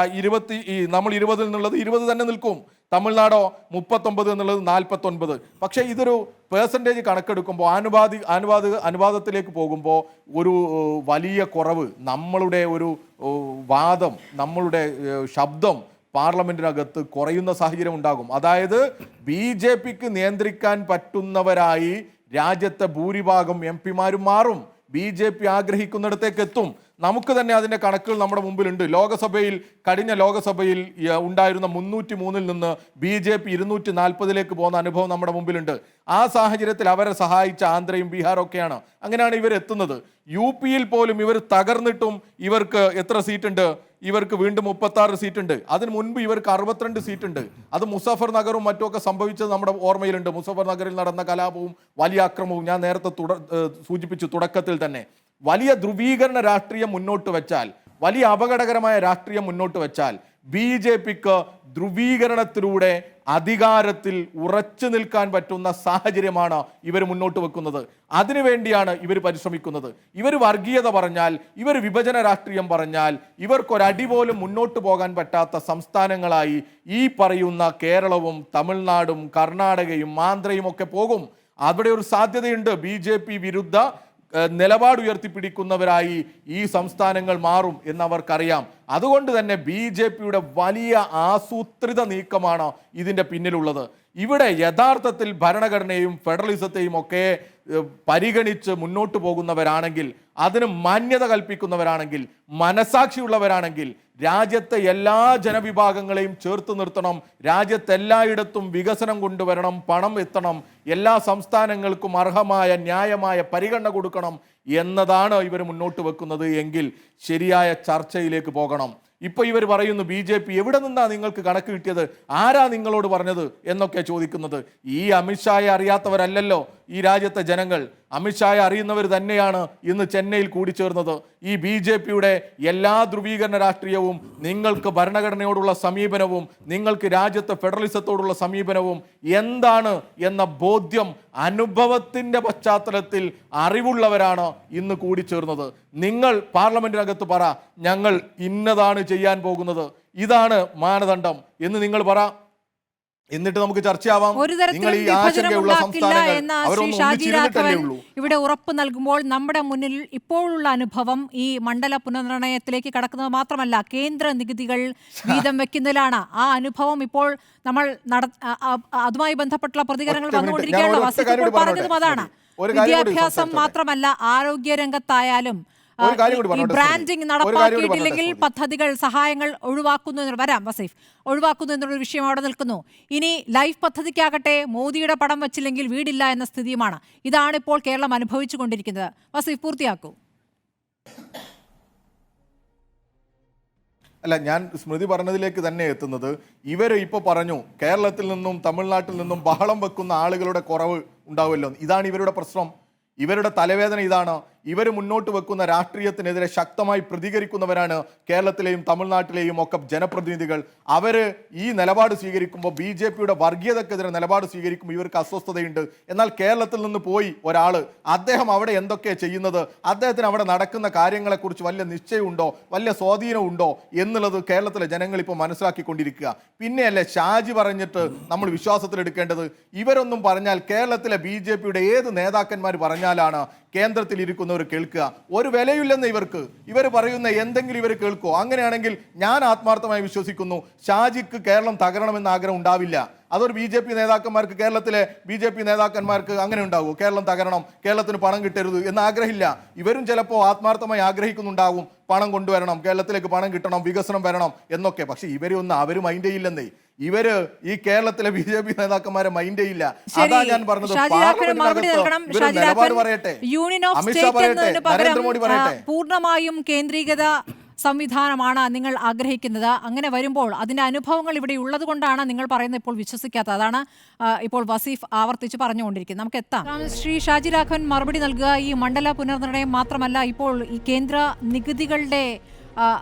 നമ്മൾ 20 എന്നുള്ളത് 20 തന്നെ നിൽക്കും. തമിഴ്നാടോ 39 എന്നുള്ളത് 49. പക്ഷേ ഇതൊരു പേഴ്സൻറ്റേജ് കണക്കെടുക്കുമ്പോൾ അനുപാതത്തിലേക്ക് പോകുമ്പോൾ ഒരു വലിയ കുറവ്, നമ്മളുടെ ഒരു വാദം, നമ്മളുടെ ശബ്ദം പാർലമെന്റിനകത്ത് കുറയുന്ന സാഹചര്യം ഉണ്ടാകും. അതായത് BJPക്ക് നിയന്ത്രിക്കാൻ പറ്റുന്നവരായി രാജ്യത്തെ ഭൂരിഭാഗം MP മാരും മാറും. BJP ആഗ്രഹിക്കുന്നിടത്തേക്ക് എത്തും. നമുക്ക് തന്നെ അതിൻ്റെ കണക്കുകൾ നമ്മുടെ മുമ്പിലുണ്ട്. കഴിഞ്ഞ ലോകസഭയിൽ ഉണ്ടായിരുന്ന 303 നിന്ന് BJP 240 പോകുന്ന അനുഭവം നമ്മുടെ മുമ്പിലുണ്ട്. ആ സാഹചര്യത്തിൽ അവരെ സഹായിച്ച ആന്ധ്രയും ബീഹാറും ഒക്കെയാണ്. അങ്ങനെയാണ് ഇവർ എത്തുന്നത്. UP-യിൽ പോലും ഇവർ തകർന്നിട്ടും ഇവർക്ക് എത്ര സീറ്റുണ്ട്? ഇവർക്ക് വീണ്ടും 36 സീറ്റുണ്ട്. അതിന് മുൻപ് ഇവർക്ക് 62 സീറ്റുണ്ട്. അത് മുസഫർ നഗറും മറ്റുമൊക്കെ സംഭവിച്ചത് നമ്മുടെ ഓർമ്മയിലുണ്ട്. മുസഫർ നഗറിൽ നടന്ന കലാപവും വലിയ അക്രമവും ഞാൻ നേരത്തെ സൂചിപ്പിച്ചു തുടക്കത്തിൽ തന്നെ. വലിയ ധ്രുവീകരണ രാഷ്ട്രീയം മുന്നോട്ട് വെച്ചാൽ, വലിയ അപകടകരമായ രാഷ്ട്രീയം മുന്നോട്ട് വെച്ചാൽ BJP-ക്ക് ധ്രുവീകരണത്തിലൂടെ അധികാരത്തിൽ ഉറച്ചു നിൽക്കാൻ പറ്റുന്ന സാഹചര്യമാണ് ഇവർ മുന്നോട്ട് വെക്കുന്നത്. അതിനുവേണ്ടിയാണ് ഇവർ പരിശ്രമിക്കുന്നത്. ഇവർ വർഗീയത പറഞ്ഞാൽ, ഇവർ വിഭജന രാഷ്ട്രീയം പറഞ്ഞാൽ, ഇവർക്കൊരടി പോലും മുന്നോട്ട് പോകാൻ പറ്റാത്ത സംസ്ഥാനങ്ങളായി ഈ പറയുന്ന കേരളവും തമിഴ്നാടും കർണാടകയും ആന്ധ്രയും ഒക്കെ പോകും. അവിടെ ഒരു സാധ്യതയുണ്ട്. BJP വിരുദ്ധ നിലപാട് ഉയർത്തിപ്പിടിക്കുന്നവരായി ഈ സംസ്ഥാനങ്ങൾ മാറും എന്നവർക്കറിയാം. അതുകൊണ്ട് തന്നെ BJP-യുടെ വലിയ ആസൂത്രിത നീക്കമാണ് ഇതിൻ്റെ പിന്നിലുള്ളത്. ഇവിടെ യഥാർത്ഥത്തിൽ ഭരണഘടനയും ഫെഡറലിസത്തെയും ഒക്കെ പരിഗണിച്ച് മുന്നോട്ട് പോകുന്നവരാണെങ്കിൽ, അതിന് മാന്യത കൽപ്പിക്കുന്നവരാണെങ്കിൽ, മനസാക്ഷിയുള്ളവരാണെങ്കിൽ രാജ്യത്തെ എല്ലാ ജനവിഭാഗങ്ങളെയും ചേർത്ത് നിർത്തണം, രാജ്യത്തെല്ലായിടത്തും വികസനം കൊണ്ടുവരണം, പണം എത്തണം, എല്ലാ സംസ്ഥാനങ്ങൾക്കും അർഹമായ ന്യായമായ പരിഗണന കൊടുക്കണം എന്നതാണ് ഇവർ മുന്നോട്ട് വെക്കുന്നത് എങ്കിൽ ശരിയായ ചർച്ചയിലേക്ക് പോകണം. ഇപ്പൊ ഇവർ പറയുന്നു BJP എവിടെ നിന്നാ നിങ്ങൾക്ക് കണക്ക് കിട്ടിയത്, ആരാ നിങ്ങളോട് പറഞ്ഞത് എന്നൊക്കെ ചോദിക്കുന്നത്. ഈ അമിത്ഷായെ അറിയാത്തവരല്ലല്ലോ ഈ രാജ്യത്തെ ജനങ്ങൾ. അമിത്ഷായെ അറിയുന്നവർ തന്നെയാണ് ഇന്ന് ചെന്നൈയിൽ കൂടിച്ചേർന്നത്. ഈ BJP-യുടെ എല്ലാ ധ്രുവീകരണ രാഷ്ട്രീയവും, നിങ്ങൾക്ക് ഭരണഘടനയോടുള്ള സമീപനവും, നിങ്ങൾക്ക് രാജ്യത്തെ ഫെഡറലിസത്തോടുള്ള സമീപനവും എന്താണ് എന്ന ബോധ്യം അനുഭവത്തിൻ്റെ പശ്ചാത്തലത്തിൽ അറിവുള്ളവരാണ് ഇന്ന് കൂടിച്ചേർന്നത്. നിങ്ങൾ പാർലമെന്റിനകത്ത് പറ, ഞങ്ങൾ ഇന്നതാണ് ചെയ്യാൻ പോകുന്നത്, ഇതാണ് മാനദണ്ഡം എന്ന് നിങ്ങൾ പറ. എന്നിട്ട് നമുക്ക് ചർച്ചയാവാം. ഇവിടെ ഉറപ്പ് നൽകുമ്പോൾ നമ്മുടെ മുന്നിൽ ഇപ്പോഴുള്ള അനുഭവം ഈ മണ്ഡല പുനർനിർണയത്തിലേക്ക് കടക്കുന്നത് മാത്രമല്ല, കേന്ദ്ര നികുതികൾ വീതം വെക്കുന്നതിലാണ്. ആ അനുഭവം ഇപ്പോൾ നമ്മൾ അതുമായി ബന്ധപ്പെട്ടുള്ള പ്രതികരണങ്ങൾ വന്നുകൊണ്ടിരിക്കുകയാണ്. പറഞ്ഞതും അതാണ്. വിദ്യാഭ്യാസം മാത്രമല്ല, ആരോഗ്യ രംഗത്തായാലും ബ്രാൻഡിംഗ് നടപ്പാക്കിയിട്ടില്ലെങ്കിൽ പദ്ധതികൾ, സഹായങ്ങൾ ഒഴിവാക്കുന്നു എന്നുള്ള വിഷയം അവിടെ നിൽക്കുന്നു. ഇനി ലൈഫ് പദ്ധതിക്കാകട്ടെ മോദിയുടെ പടം വച്ചില്ലെങ്കിൽ വീടില്ല എന്ന സ്ഥിതിയുമാണ്. ഇതാണ് ഇപ്പോൾ കേരളം അനുഭവിച്ചു കൊണ്ടിരിക്കുന്നത്. വസീഫ്, പൂർത്തിയാക്കൂ. അല്ല, ഞാൻ സ്മൃതി പറഞ്ഞതിലേക്ക് തന്നെ എത്തുന്നത്, ഇവർ ഇപ്പോൾ പറഞ്ഞു കേരളത്തിൽ നിന്നും തമിഴ്നാട്ടിൽ നിന്നും ബഹളം വെക്കുന്ന ആളുകളുടെ കുറവ് ഉണ്ടാവുമല്ലോ. ഇതാണ് ഇവരുടെ പ്രശ്നം. ഇവരുടെ തലവേദന ഇതാണ്. ഇവർ മുന്നോട്ട് വെക്കുന്ന രാഷ്ട്രീയത്തിനെതിരെ ശക്തമായി പ്രതികരിക്കുന്നവരാണ് കേരളത്തിലെയും തമിഴ്നാട്ടിലെയും ഒക്കെ ജനപ്രതിനിധികൾ. അവർ ഈ നിലപാട് സ്വീകരിക്കുമ്പോൾ, BJP-യുടെ വർഗീയതക്കെതിരെ നിലപാട് സ്വീകരിക്കുമ്പോൾ ഇവർക്ക് അസ്വസ്ഥതയുണ്ട്. എന്നാൽ കേരളത്തിൽ നിന്ന് പോയി ഒരാൾ, അദ്ദേഹം അവിടെ എന്തൊക്കെയാണ് ചെയ്യുന്നത്, അദ്ദേഹത്തിന് അവിടെ നടക്കുന്ന കാര്യങ്ങളെക്കുറിച്ച് വലിയ നിശ്ചയമുണ്ടോ, വലിയ സ്വാധീനമുണ്ടോ എന്നുള്ളത് കേരളത്തിലെ ജനങ്ങൾ ഇപ്പോൾ മനസ്സിലാക്കിക്കൊണ്ടിരിക്കുക. പിന്നെയല്ലേ ഷാജി പറഞ്ഞിട്ട് നമ്മൾ വിശ്വാസത്തിലെടുക്കേണ്ടത്? ഇവരൊന്നും പറഞ്ഞാൽ കേരളത്തിലെ BJP-യുടെ ഏത് നേതാക്കന്മാർ പറഞ്ഞാലാണ് കേന്ദ്രത്തിൽ ഇരിക്കുന്നവർ കേൾക്കുക? ഒരു വിലയില്ലെന്ന് ഇവർക്ക്. ഇവർ പറയുന്ന എന്തെങ്കിലും ഇവർ കേൾക്കുമോ? അങ്ങനെയാണെങ്കിൽ ഞാൻ ആത്മാർത്ഥമായി വിശ്വസിക്കുന്നു ഷാജിക്ക് കേരളം തകരണമെന്ന് ആഗ്രഹം ഉണ്ടാവില്ല. അതൊരു BJP നേതാക്കന്മാർക്ക്, കേരളത്തിലെ BJP നേതാക്കന്മാർക്ക് അങ്ങനെ ഉണ്ടാകുമോ? കേരളം തകരണം, കേരളത്തിന് പണം കിട്ടരുത് എന്ന് ആഗ്രഹമില്ല. ഇവരും ചിലപ്പോൾ ആത്മാർത്ഥമായി ആഗ്രഹിക്കുന്നുണ്ടാകും, പണം കൊണ്ടുവരണം, കേരളത്തിലേക്ക് പണം കിട്ടണം, വികസനം വരണം എന്നൊക്കെ. പക്ഷെ ഇവരൊന്നും അവർ മൈൻഡ് ചെയ്യില്ലെന്നേ. ഇവര് ഈ കേരളത്തിലെ BJP നേതാക്കന്മാരെ മൈൻഡ് ചെയ്യില്ല. അതാ ഞാൻ പറഞ്ഞത്. നിലപാട് പറയട്ടെ, അമിത്ഷാ പറയട്ടെ, നരേന്ദ്രമോദി പറയട്ടെ. പൂർണ്ണമായും കേന്ദ്രീകൃത സംവിധാനമാണ് നിങ്ങൾ ആഗ്രഹിക്കുന്നത്. അങ്ങനെ വരുമ്പോൾ അതിന്റെ അനുഭവങ്ങൾ ഇവിടെ ഉള്ളത് കൊണ്ടാണ് നിങ്ങൾ പറയുന്നത് ഇപ്പോൾ വിശ്വസിക്കാത്തത്. അതാണ് ഇപ്പോൾ വസീഫ് ആവർത്തിച്ച് പറഞ്ഞുകൊണ്ടിരിക്കുന്നത്. നമുക്ക് എത്താം. ശ്രീ ഷാജി രാഘവൻ മറുപടി നൽകുക. ഈ മണ്ഡല പുനർനിർണയം മാത്രമല്ല, ഇപ്പോൾ ഈ കേന്ദ്ര നികുതികളുടെ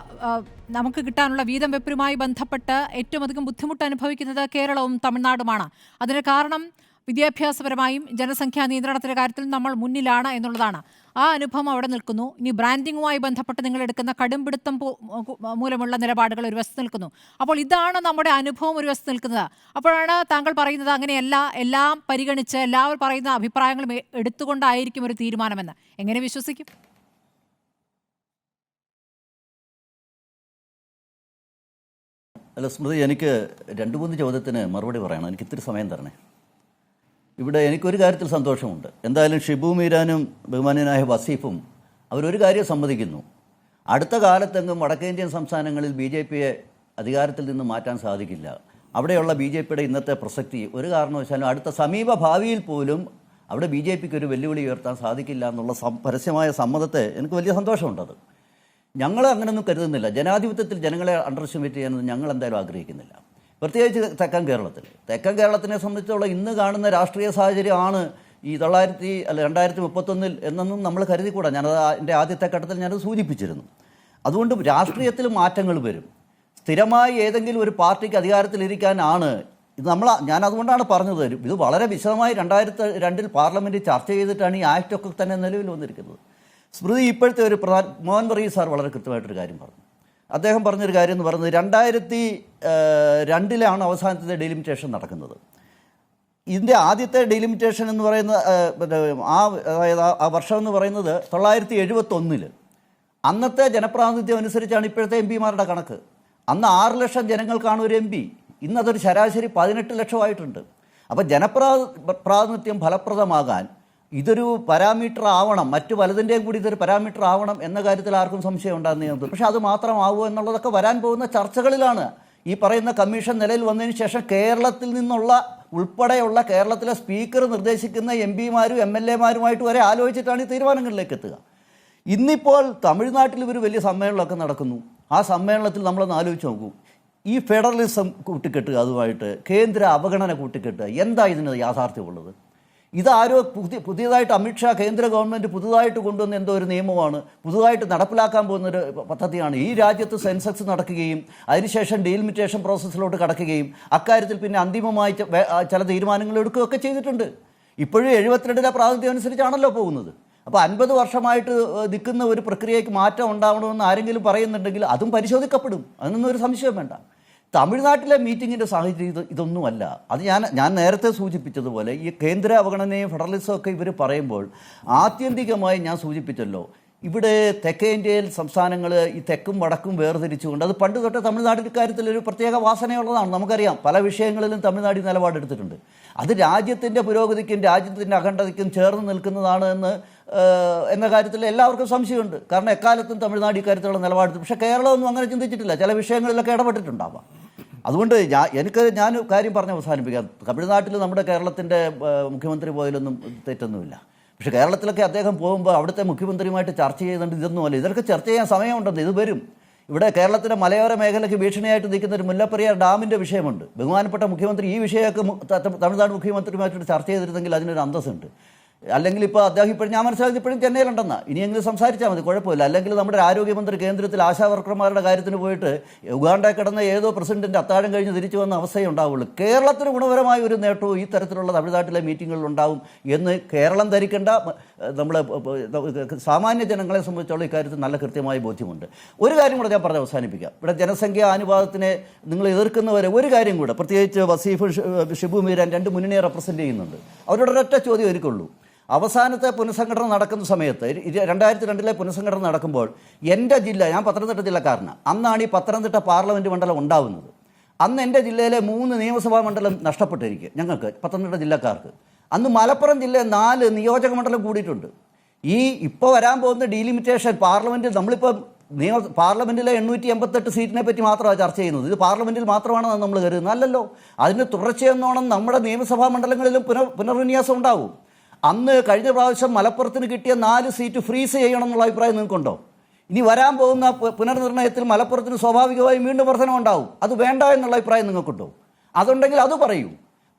നമുക്ക് കിട്ടാനുള്ള വീതം വെപ്പുമായി ബന്ധപ്പെട്ട് ഏറ്റവും അധികം ബുദ്ധിമുട്ട് അനുഭവിക്കുന്നത് കേരളവും തമിഴ്നാടുമാണ്. അതിന് കാരണം വിദ്യാഭ്യാസപരമായും ജനസംഖ്യാ നിയന്ത്രണത്തിന്റെ കാര്യത്തിൽ നമ്മൾ മുന്നിലാണ് എന്നുള്ളതാണ്. ആ അനുഭവം അവിടെ നിൽക്കുന്നു. ഇനി ബ്രാൻഡിങ്ങുമായി ബന്ധപ്പെട്ട് നിങ്ങൾ എടുക്കുന്ന കടുംപിടുത്തം മൂലമുള്ള നിലപാടുകൾ ഒരു വശത്ത് നിൽക്കുന്നു. അപ്പോൾ ഇതാണ് നമ്മുടെ അനുഭവം ഒരു വശത്ത് നിൽക്കുന്നത്. അപ്പോഴാണ് താങ്കൾ പറയുന്നത് അങ്ങനെയല്ല, എല്ലാം പരിഗണിച്ച് എല്ലാവരും പറയുന്ന അഭിപ്രായങ്ങളും എടുത്തുകൊണ്ടായിരിക്കും ഒരു തീരുമാനമെന്ന്. എങ്ങനെ വിശ്വസിക്കും? അല്ല സ്മൃതി, എനിക്ക് 2-3 ചോദ്യത്തിന് മറുപടി പറയണം. എനിക്ക് ഇത്തിരി സമയം തരണേ. ഇവിടെ എനിക്കൊരു കാര്യത്തിൽ സന്തോഷമുണ്ട്. എന്തായാലും ഷിബു മീരാനും ബഹുമാന്യനായ വസീഫും അവരൊരു കാര്യം സമ്മതിക്കുന്നു. അടുത്ത കാലത്തെങ്ങും വടക്കേന്ത്യൻ സംസ്ഥാനങ്ങളിൽ BJP-യെ അധികാരത്തിൽ നിന്ന് മാറ്റാൻ സാധിക്കില്ല. അവിടെയുള്ള BJP-യുടെ ഇന്നത്തെ പ്രസക്തി ഒരു കാരണവശാലും അടുത്ത സമീപ ഭാവിയിൽ പോലും അവിടെ BJP-ക്ക് ഒരു വെല്ലുവിളി ഉയർത്താൻ സാധിക്കില്ല എന്നുള്ള പരസ്യമായ സമ്മതത്തെ എനിക്ക് വലിയ സന്തോഷമുണ്ടത്. ഞങ്ങൾ അങ്ങനെയൊന്നും കരുതുന്നില്ല. ജനാധിപത്യത്തിൽ ജനങ്ങളെ അണ്ടർ എസ്റ്റിമേറ്റ് ചെയ്യാനൊന്നും ഞങ്ങൾ എന്തായാലും ആഗ്രഹിക്കുന്നില്ല. പ്രത്യേകിച്ച് തെക്കൻ കേരളത്തിനെ സംബന്ധിച്ചുള്ള ഇന്ന് കാണുന്ന രാഷ്ട്രീയ സാഹചര്യമാണ് ഈ 2031 എന്നൊന്നും നമ്മൾ കരുതിക്കൂടാ. ഞാനത് എൻ്റെ ആദ്യത്തെ ഘട്ടത്തിൽ ഞാനത് സൂചിപ്പിച്ചിരുന്നു. അതുകൊണ്ട് രാഷ്ട്രീയത്തിൽ മാറ്റങ്ങൾ വരും. സ്ഥിരമായി ഏതെങ്കിലും ഒരു പാർട്ടിക്ക് അധികാരത്തിലിരിക്കാനാണ് ഇത് ഞാൻ അതുകൊണ്ടാണ് പറഞ്ഞത്. ഇത് വളരെ വിശദമായി 2002 പാർലമെൻറ്റിൽ ചർച്ച ചെയ്തിട്ടാണ് ഈ ആക്റ്റൊക്കെ തന്നെ നിലവിൽ വന്നിരിക്കുന്നത്. സ്മൃതി ഇപ്പോഴത്തെ ഒരു മോഹൻ ബഗീർ സാർ വളരെ കൃത്യമായിട്ടൊരു കാര്യം പറഞ്ഞു. അദ്ദേഹം പറഞ്ഞൊരു കാര്യം എന്ന് പറയുന്നത് 2002 അവസാനത്തെ ഡെലിമിറ്റേഷൻ നടക്കുന്നത്. ഇതിൻ്റെ ആദ്യത്തെ ഡെലിമിറ്റേഷൻ എന്ന് പറയുന്ന അതായത് ആ വർഷം എന്ന് പറയുന്നത് 1971. അന്നത്തെ ജനപ്രാതിനിധ്യം അനുസരിച്ചാണ് ഇപ്പോഴത്തെ MP-മാരുടെ കണക്ക്. അന്ന് 6 ലക്ഷം ജനങ്ങൾക്കാണ് ഒരു MP. ഇന്നതൊരു ശരാശരി 18 ലക്ഷമായിട്ടുണ്ട്. അപ്പോൾ ജനപ്രാതിനിധ്യം ഫലപ്രദമാകാൻ ഇതൊരു പാരാമീറ്റർ ആവണം, മറ്റു പലതിൻ്റെയും കൂടി ഇതൊരു പാരാമീറ്റർ ആവണം എന്ന കാര്യത്തിൽ ആർക്കും സംശയം ഉണ്ടാകുന്ന ഞാൻ. പക്ഷേ അത് മാത്രമാവുമോ എന്നുള്ളതൊക്കെ വരാൻ പോകുന്ന ചർച്ചകളിലാണ്. ഈ പറയുന്ന കമ്മീഷൻ നിലയിൽ വന്നതിന് ശേഷം കേരളത്തിൽ നിന്നുള്ള ഉൾപ്പെടെയുള്ള കേരളത്തിലെ സ്പീക്കർ നിർദ്ദേശിക്കുന്ന MP-മാരും MLA-മാരുമായിട്ട് വരെ ആലോചിച്ചിട്ടാണ് ഈ തീരുമാനങ്ങളിലേക്ക് എത്തുക. ഇന്നിപ്പോൾ തമിഴ്നാട്ടിൽ ഒരു വലിയ സമ്മേളനമൊക്കെ നടക്കുന്നു. ആ സമ്മേളനത്തിൽ നമ്മളൊന്ന് ആലോചിച്ച് നോക്കൂ. ഈ ഫെഡറലിസം കൂട്ടിക്കെട്ടുക, അതുമായിട്ട് കേന്ദ്ര അവഗണന കൂട്ടിക്കെട്ടുക, എന്താ ഇതിന് യാഥാർത്ഥ്യമുള്ളത്? ഇതാരോ പുതിയതായിട്ട് അമിത്ഷാ കേന്ദ്ര ഗവൺമെൻറ് പുതുതായിട്ട് കൊണ്ടുവന്ന എന്തോ ഒരു നിയമമാണ്, പുതുതായിട്ട് നടപ്പിലാക്കാൻ പോകുന്നൊരു പദ്ധതിയാണ്. ഈ രാജ്യത്ത് സെൻസസ് നടക്കുകയും അതിനുശേഷം ഡീലിമിറ്റേഷൻ പ്രോസസ്സിലോട്ട് കടക്കുകയും അക്കാര്യത്തിൽ പിന്നെ അന്തിമമായി ചില തീരുമാനങ്ങൾ എടുക്കുകയൊക്കെ ചെയ്തിട്ടുണ്ട്. ഇപ്പോഴും 72 പ്രാതിനിധ്യം അനുസരിച്ചാണല്ലോ പോകുന്നത്. അപ്പോൾ 50 വർഷമായിട്ട് നിൽക്കുന്ന ഒരു പ്രക്രിയയ്ക്ക് മാറ്റം ഉണ്ടാവണമെന്ന് ആരെങ്കിലും പറയുന്നുണ്ടെങ്കിൽ അതും പരിശോധിക്കപ്പെടും. അതിനൊന്നും ഒരു സംശയം വേണ്ട. തമിഴ്നാട്ടിലെ മീറ്റിങ്ങിൻ്റെ സാഹചര്യം ഇതൊന്നുമല്ല. അത് ഞാൻ നേരത്തെ സൂചിപ്പിച്ചതുപോലെ ഈ കേന്ദ്ര അവഗണനയും ഫെഡറലിസവും ഒക്കെ ഇവർ പറയുമ്പോൾ ആത്യന്തികമായി ഞാൻ സൂചിപ്പിച്ചല്ലോ, ഇവിടെ തെക്കേ ഇന്ത്യയിൽ സംസ്ഥാനങ്ങൾ ഈ തെക്കും വടക്കും വേർതിരിച്ചുകൊണ്ട് അത് പണ്ട് തൊട്ട് തമിഴ്നാടിൻ്റെ കാര്യത്തിൽ ഒരു പ്രത്യേക വാസനയുള്ളതാണ്. നമുക്കറിയാം, പല വിഷയങ്ങളിലും തമിഴ്നാട് നിലപാടെടുത്തിട്ടുണ്ട്. അത് രാജ്യത്തിൻ്റെ പുരോഗതിക്കും രാജ്യത്തിൻ്റെ അഖണ്ഡതയ്ക്കും ചേർന്ന് നിൽക്കുന്നതാണ് എന്ന കാര്യത്തിൽ എല്ലാവർക്കും സംശയമുണ്ട്. കാരണം എക്കാലത്തും തമിഴ്നാട് ഇക്കാര്യത്തിലുള്ള നിലപാടെടുത്തു. പക്ഷേ കേരളമൊന്നും അങ്ങനെ ചിന്തിച്ചിട്ടില്ല. ചില വിഷയങ്ങളിലൊക്കെ ഇടപെട്ടിട്ടുണ്ടാവാം. അതുകൊണ്ട് ഞാൻ കാര്യം പറഞ്ഞ് അവസാനിപ്പിക്കാം. തമിഴ്നാട്ടിൽ നമ്മുടെ കേരളത്തിൻ്റെ മുഖ്യമന്ത്രി പോയാലൊന്നും തെറ്റൊന്നുമില്ല. പക്ഷേ കേരളത്തിലൊക്കെ അദ്ദേഹം പോകുമ്പോൾ അവിടുത്തെ മുഖ്യമന്ത്രിയുമായിട്ട് ചർച്ച ചെയ്യുന്നുണ്ട്. ഇതൊന്നുമല്ല, ഇതൊക്കെ ചർച്ച ചെയ്യാൻ സമയമുണ്ടെന്ന്. ഇത് വരും. ഇവിടെ കേരളത്തിൻ്റെ മലയോര മേഖലയ്ക്ക് ഭീഷണിയായിട്ട് നിൽക്കുന്ന ഒരു മുല്ലപ്പെരിയാർ ഡാമിൻ്റെ വിഷയമുണ്ട്. ബഹുമാനപ്പെട്ട മുഖ്യമന്ത്രി ഈ വിഷയമൊക്കെ തമിഴ്നാട് മുഖ്യമന്ത്രിയുമായിട്ട് ചർച്ച ചെയ്തിരുന്നെങ്കിൽ അതിനൊരു അന്തസ്സുണ്ട്. അല്ലെങ്കിൽ ഇപ്പോൾ അദ്ദേഹം ഇപ്പോഴും ഞാൻ മനസ്സിലാക്കി ഇപ്പോഴും ചെന്നൈയിലുണ്ടെന്നാ. ഇനിയെങ്കിലും സംസാരിച്ചാൽ മതി, കുഴപ്പമില്ല. അല്ലെങ്കിൽ നമ്മുടെ ആരോഗ്യമന്ത്രി കേന്ദ്രത്തിൽ ആശാ വർക്കർമാരുടെ കാര്യത്തിന് പോയിട്ട് ഉഗാണ്ടയിൽ കിടന്ന ഏതോ പ്രസിഡന്റിൻ്റെ അത്താഴം കഴിഞ്ഞ് തിരിച്ചു വന്ന അവസ്ഥയേ ഉണ്ടാവുള്ളൂ. കേരളത്തിന് ഗുണപരമായ ഒരു നേട്ടവും ഈ തരത്തിലുള്ള തമിഴ്നാട്ടിലെ മീറ്റിങ്ങുകളിൽ ഉണ്ടാവും എന്ന് കേരളം ധരിക്കേണ്ട. നമ്മൾ സാമാന്യ ജനങ്ങളെ സംബന്ധിച്ചുള്ള ഇക്കാര്യത്തിൽ നല്ല കൃത്യമായ ബോധ്യമുണ്ട്. ഒരു കാര്യം കൂടെ ഞാൻ പറഞ്ഞ് അവസാനിപ്പിക്കാം. ഇവിടെ ജനസംഖ്യാ അനുപാതത്തിനെ നിങ്ങൾ എതിർക്കുന്നവരെ ഒരു കാര്യം കൂടെ, പ്രത്യേകിച്ച് വസീഫ്, ഷിബു മീരാൻ 2 മുന്നണിയെ റെപ്രസെൻ്റ് ചെയ്യുന്നുണ്ട്. അവരോട് ഒരൊറ്റ ചോദ്യം എനിക്കുള്ളൂ. അവസാനത്തെ പുനഃസംഘടന നടക്കുന്ന സമയത്ത് 2002 പുനഃസംഘടന നടക്കുമ്പോൾ എൻ്റെ ജില്ല, ഞാൻ പത്തനംതിട്ട ജില്ലക്കാരനാണ്, അന്നാണ് ഈ പത്തനംതിട്ട പാർലമെൻറ്റ് മണ്ഡലം ഉണ്ടാവുന്നത്. അന്ന് എൻ്റെ ജില്ലയിലെ 3 നിയമസഭാ മണ്ഡലം നഷ്ടപ്പെട്ടിരിക്കുക ഞങ്ങൾക്ക്, പത്തനംതിട്ട ജില്ലക്കാർക്ക്. അന്ന് മലപ്പുറം ജില്ലയിൽ 4 നിയോജക മണ്ഡലം കൂടിയിട്ടുണ്ട്. ഈ ഇപ്പോൾ വരാൻ പോകുന്ന ഡീലിമിറ്റേഷൻ പാർലമെൻറ്റിൽ നമ്മളിപ്പോൾ പാർലമെൻറ്റിലെ 888 സീറ്റിനെ പറ്റി മാത്രമാണ് ചർച്ച ചെയ്യുന്നത്. ഇത് പാർലമെൻറ്റിൽ മാത്രമാണെന്ന് നമ്മൾ കരുതുന്നത് അല്ലല്ലോ. അതിന് തുടർച്ചയെന്നോണം നമ്മുടെ നിയമസഭാ മണ്ഡലങ്ങളിലും പുനർവിന്യാസം ഉണ്ടാവും. അന്ന് കഴിഞ്ഞ പ്രാവശ്യം മലപ്പുറത്തിന് കിട്ടിയ 4 സീറ്റ് ഫ്രീസ് ചെയ്യണം എന്നുള്ള അഭിപ്രായം നിങ്ങൾക്കുണ്ടോ? ഇനി വരാൻ പോകുന്ന പുനർനിർണയത്തിൽ മലപ്പുറത്തിന് സ്വാഭാവികമായും വീണ്ടും വർധനം ഉണ്ടാവും. അത് വേണ്ട എന്നുള്ള അഭിപ്രായം നിങ്ങൾക്കുണ്ടോ? അതുണ്ടെങ്കിൽ അത് പറയൂ.